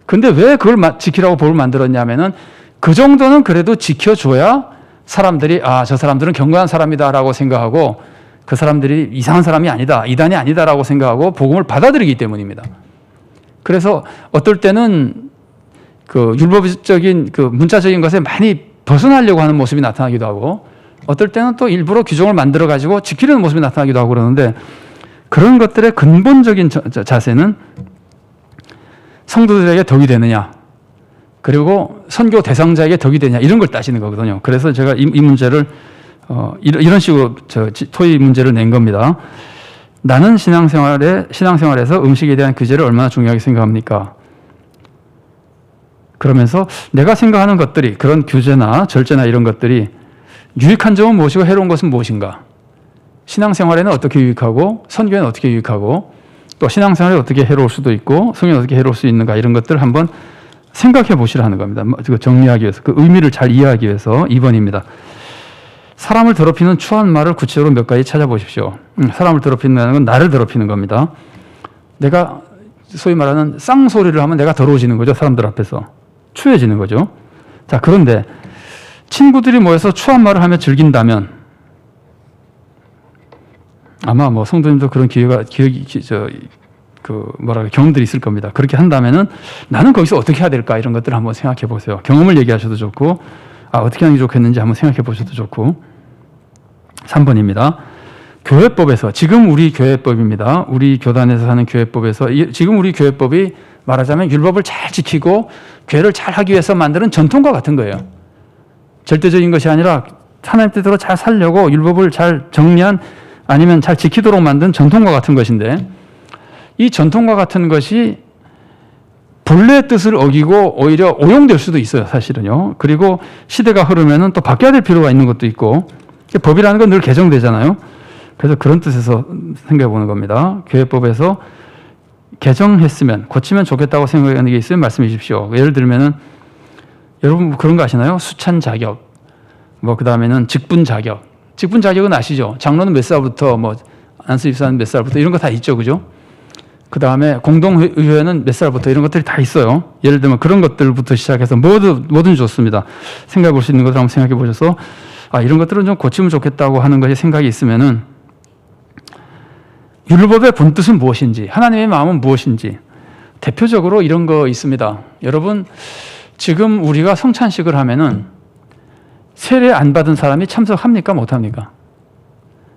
근데 왜 그걸 지키라고 법을 만들었냐면은 그 정도는 그래도 지켜줘야 사람들이 저 사람들은 경건한 사람이다라고 생각하고 그 사람들이 이상한 사람이 아니다, 이단이 아니다라고 생각하고 복음을 받아들이기 때문입니다. 그래서 어떨 때는 율법적인 문자적인 것에 많이 벗어나려고 하는 모습이 나타나기도 하고 어떨 때는 또 일부러 규정을 만들어 가지고 지키려는 모습이 나타나기도 하고 그러는데 그런 것들의 근본적인 자세는 성도들에게 덕이 되느냐 그리고 선교 대상자에게 덕이 되느냐 이런 걸 따지는 거거든요. 그래서 제가 이 문제를 이런 식으로 토의 문제를 낸 겁니다. 나는 신앙생활에서 음식에 대한 규제를 얼마나 중요하게 생각합니까? 그러면서 내가 생각하는 것들이 그런 규제나 절제나 이런 것들이 유익한 점은 무엇이고 해로운 것은 무엇인가? 신앙생활에는 어떻게 유익하고 선교에는 어떻게 유익하고 또 신앙생활에 어떻게 해로울 수도 있고 성경에 어떻게 해로울 수 있는가 이런 것들을 한번 생각해 보시라는 겁니다. 정리하기 위해서 그 의미를 잘 이해하기 위해서 2번입니다. 사람을 더럽히는 추한 말을 구체적으로 몇 가지 찾아보십시오. 사람을 더럽히는 건 나를 더럽히는 겁니다. 내가 소위 말하는 쌍소리를 하면 내가 더러워지는 거죠. 사람들 앞에서. 추해지는 거죠. 자, 그런데 친구들이 모여서 추한 말을 하며 즐긴다면 아마 성도님도 그런 경험들이 있을 겁니다. 그렇게 한다면은 나는 거기서 어떻게 해야 될까 이런 것들을 한번 생각해 보세요. 경험을 얘기하셔도 좋고 어떻게 하는 게 좋겠는지 한번 생각해 보셔도 좋고 3번입니다. 교회법에서 지금 우리 교회법입니다. 우리 교단에서 하는 교회법에서 지금 우리 교회법이 말하자면 율법을 잘 지키고 교회를 잘 하기 위해서 만드는 전통과 같은 거예요. 절대적인 것이 아니라 하나님 뜻대로 잘 살려고 율법을 잘 정리한 아니면 잘 지키도록 만든 전통과 같은 것인데 이 전통과 같은 것이 본래의 뜻을 어기고 오히려 오용될 수도 있어요, 사실은요. 그리고 시대가 흐르면은 또 바뀌어야 될 필요가 있는 것도 있고 법이라는 건 늘 개정되잖아요. 그래서 그런 뜻에서 생각해 보는 겁니다. 교회법에서 개정했으면 고치면 좋겠다고 생각하는 게 있으면 말씀해 주십시오. 예를 들면은 여러분 그런 거 아시나요? 수찬 자격, 그 다음에는 직분 자격. 직분 자격은 아시죠? 장로는 몇 살부터, 안수 집사는 몇 살부터 이런 거 다 있죠, 그죠? 그 다음에 공동의회는 몇 살부터 이런 것들이 다 있어요. 예를 들면 그런 것들부터 시작해서 뭐든 좋습니다. 생각해 볼 수 있는 것을 한번 생각해 보셔서 이런 것들은 좀 고치면 좋겠다고 하는 것이 생각이 있으면은 율법의 본뜻은 무엇인지, 하나님의 마음은 무엇인지 대표적으로 이런 거 있습니다. 여러분 지금 우리가 성찬식을 하면은 세례 안 받은 사람이 참석합니까? 못합니까?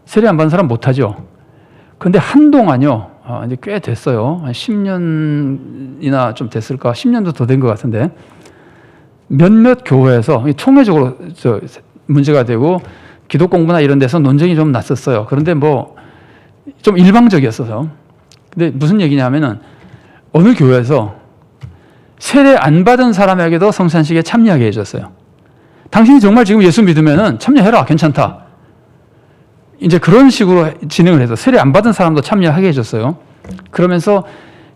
세례 안 받은 사람 못하죠. 그런데 한동안요, 이제 꽤 됐어요. 한 10년이나 좀 됐을까? 10년도 더 된 것 같은데 몇몇 교회에서 총회적으로 문제가 되고 기도 공부나 이런 데서 논쟁이 좀 났었어요. 그런데 좀 일방적이었어요. 근데 무슨 얘기냐면은 어느 교회에서 세례 안 받은 사람에게도 성찬식에 참여하게 해줬어요. 당신이 정말 지금 예수 믿으면은 참여해라. 괜찮다. 이제 그런 식으로 진행을 해서 세례 안 받은 사람도 참여하게 해줬어요. 그러면서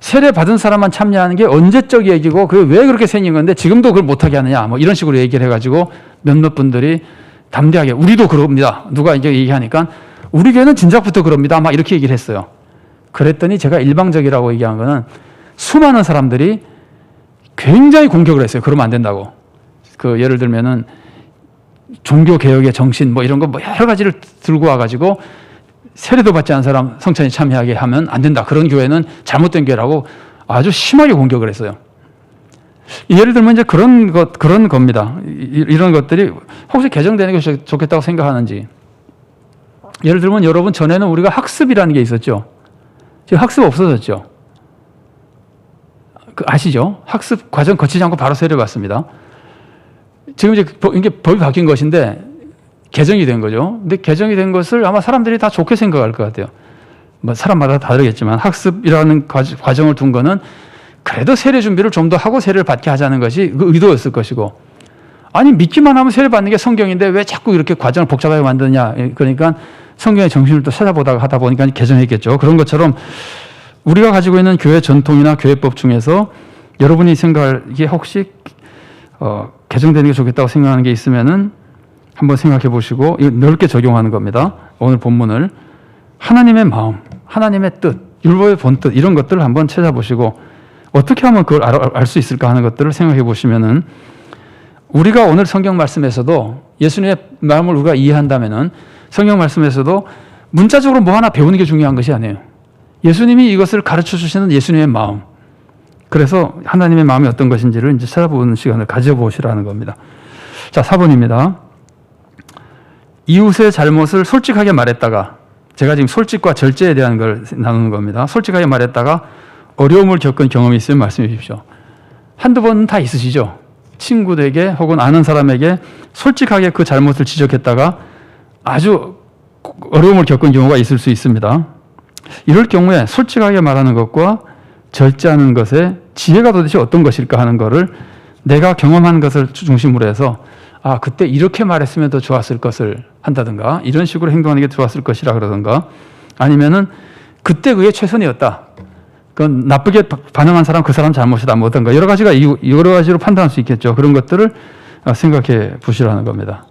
세례 받은 사람만 참여하는 게 언제적 얘기고 그게 왜 그렇게 생긴 건데 지금도 그걸 못하게 하느냐 이런 식으로 얘기를 해가지고 몇몇 분들이 담대하게 우리도 그럽니다. 누가 이제 얘기하니까 우리 교회는 진작부터 그럽니다. 막 이렇게 얘기를 했어요. 그랬더니 제가 일방적이라고 얘기한 거는 수많은 사람들이 굉장히 공격을 했어요. 그러면 안 된다고. 예를 들면은 종교개혁의 정신 이런 거 여러 가지를 들고 와가지고 세례도 받지 않은 사람 성찬에 참여하게 하면 안 된다. 그런 교회는 잘못된 교회라고 아주 심하게 공격을 했어요. 예를 들면 이제 그런 겁니다. 이런 것들이 혹시 개정되는 게 좋겠다고 생각하는지. 예를 들면 여러분 전에는 우리가 학습이라는 게 있었죠. 지금 학습 없어졌죠. 아시죠? 학습 과정 거치지 않고 바로 세례 받습니다. 지금 이게 법이 바뀐 것인데 개정이 된 거죠. 근데 개정이 된 것을 아마 사람들이 다 좋게 생각할 것 같아요. 사람마다 다르겠지만 학습이라는 과정을 둔 거는 그래도 세례 준비를 좀 더 하고 세례를 받게 하자는 것이 그 의도였을 것이고, 아니 믿기만 하면 세례 받는 게 성경인데 왜 자꾸 이렇게 과정을 복잡하게 만드냐. 그러니까 성경의 정신을 또 찾아보다가 하다 보니까 개정했겠죠. 그런 것처럼 우리가 가지고 있는 교회 전통이나 교회법 중에서 여러분이 생각할 이게 혹시 개정되는 게 좋겠다고 생각하는 게 있으면은 한번 생각해 보시고 넓게 적용하는 겁니다. 오늘 본문을 하나님의 마음, 하나님의 뜻, 율법의 본뜻 이런 것들을 한번 찾아보시고 어떻게 하면 그걸 알 수 있을까 하는 것들을 생각해 보시면은 우리가 오늘 성경 말씀에서도 예수님의 마음을 우리가 이해한다면은 성경 말씀에서도 문자적으로 뭐 하나 배우는 게 중요한 것이 아니에요. 예수님이 이것을 가르쳐 주시는 예수님의 마음. 그래서 하나님의 마음이 어떤 것인지를 이제 찾아보는 시간을 가져보시라는 겁니다. 자, 4번입니다. 이웃의 잘못을 솔직하게 말했다가, 제가 지금 솔직과 절제에 대한 걸 나누는 겁니다. 솔직하게 말했다가 어려움을 겪은 경험이 있으면 말씀해 주십시오. 한두 번은 다 있으시죠? 친구에게 혹은 아는 사람에게 솔직하게 그 잘못을 지적했다가 아주 어려움을 겪은 경우가 있을 수 있습니다. 이럴 경우에 솔직하게 말하는 것과 절제하는 것의 지혜가 도대체 어떤 것일까 하는 것을 내가 경험한 것을 중심으로 해서 그때 이렇게 말했으면 더 좋았을 것을 한다든가 이런 식으로 행동하는 게 좋았을 것이라 그러든가 아니면은 그때 그게 최선이었다. 그건 나쁘게 반응한 사람 그 사람 잘못이다 뭐 어떤가 여러 가지로 판단할 수 있겠죠. 그런 것들을 생각해 보시라는 겁니다.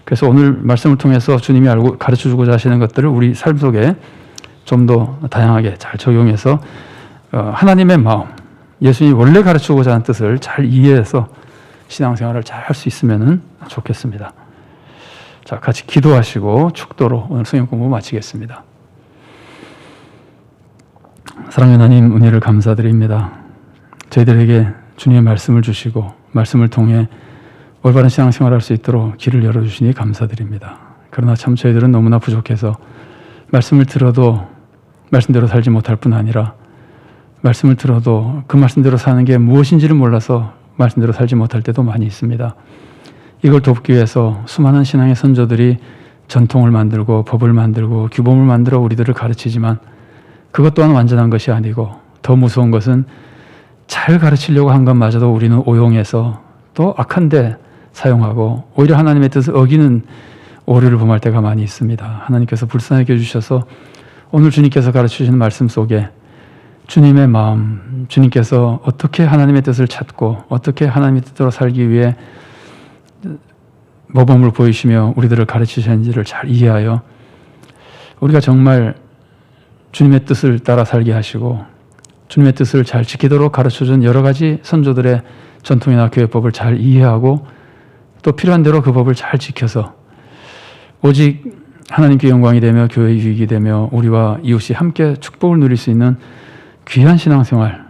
그래서 오늘 말씀을 통해서 주님이 알고 가르쳐 주고자 하시는 것들을 우리 삶 속에 좀 더 다양하게 잘 적용해서 하나님의 마음, 예수님이 원래 가르치고자 하는 뜻을 잘 이해해서 신앙생활을 잘 할 수 있으면 좋겠습니다. 자, 같이 기도하시고 축도로 오늘 성경 공부 마치겠습니다. 사랑의 하나님, 은혜를 감사드립니다. 저희들에게 주님의 말씀을 주시고 말씀을 통해 올바른 신앙생활을 할 수 있도록 길을 열어주시니 감사드립니다. 그러나 참 저희들은 너무나 부족해서 말씀을 들어도 말씀대로 살지 못할 뿐 아니라 말씀을 들어도 그 말씀대로 사는 게 무엇인지를 몰라서 말씀대로 살지 못할 때도 많이 있습니다. 이걸 돕기 위해서 수많은 신앙의 선조들이 전통을 만들고 법을 만들고 규범을 만들어 우리들을 가르치지만 그것 또한 완전한 것이 아니고 더 무서운 것은 잘 가르치려고 한 것마저도 우리는 오용해서 또 악한 데 사용하고 오히려 하나님의 뜻을 어기는 오류를 범할 때가 많이 있습니다. 하나님께서 불쌍하게 해주셔서 오늘 주님께서 가르치시는 말씀 속에 주님의 마음, 주님께서 어떻게 하나님의 뜻을 찾고 어떻게 하나님의 뜻대로 살기 위해 모범을 보이시며 우리들을 가르치셨는지를 잘 이해하여 우리가 정말 주님의 뜻을 따라 살게 하시고 주님의 뜻을 잘 지키도록 가르쳐준 여러 가지 선조들의 전통이나 교회법을 잘 이해하고 또 필요한 대로 그 법을 잘 지켜서 오직 하나님께 영광이 되며 교회의 유익이 되며 우리와 이웃이 함께 축복을 누릴 수 있는 귀한 신앙생활,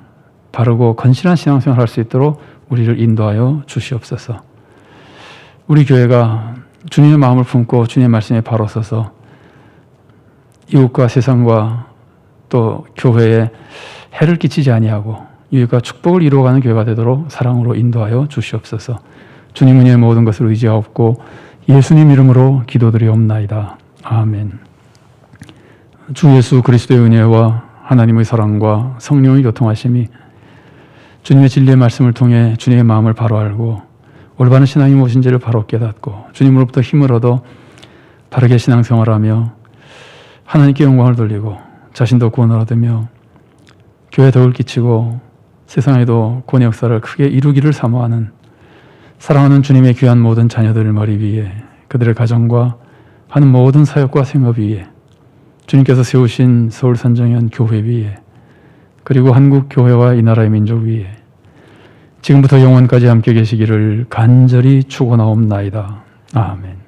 바르고 건실한 신앙생활을 할 수 있도록 우리를 인도하여 주시옵소서. 우리 교회가 주님의 마음을 품고 주님의 말씀에 바로 서서 이웃과 세상과 또 교회에 해를 끼치지 아니하고 유익과 축복을 이루어가는 교회가 되도록 사랑으로 인도하여 주시옵소서. 주님 은혜의 모든 것을 의지하옵고 예수님 이름으로 기도드리옵나이다. 아멘. 주 예수 그리스도의 은혜와 하나님의 사랑과 성령의 교통하심이 주님의 진리의 말씀을 통해 주님의 마음을 바로 알고 올바른 신앙이 무엇인지를 바로 깨닫고 주님으로부터 힘을 얻어 바르게 신앙생활하며 하나님께 영광을 돌리고 자신도 구원을 얻으며 교회에 덕을 끼치고 세상에도 구원의 역사를 크게 이루기를 사모하는 사랑하는 주님의 귀한 모든 자녀들을 머리 위에 그들의 가정과 하는 모든 사역과 생업 위에 주님께서 세우신 서울선정연 교회 위에 그리고 한국 교회와 이 나라의 민족 위에 지금부터 영원까지 함께 계시기를 간절히 축원하옵나이다. 아멘.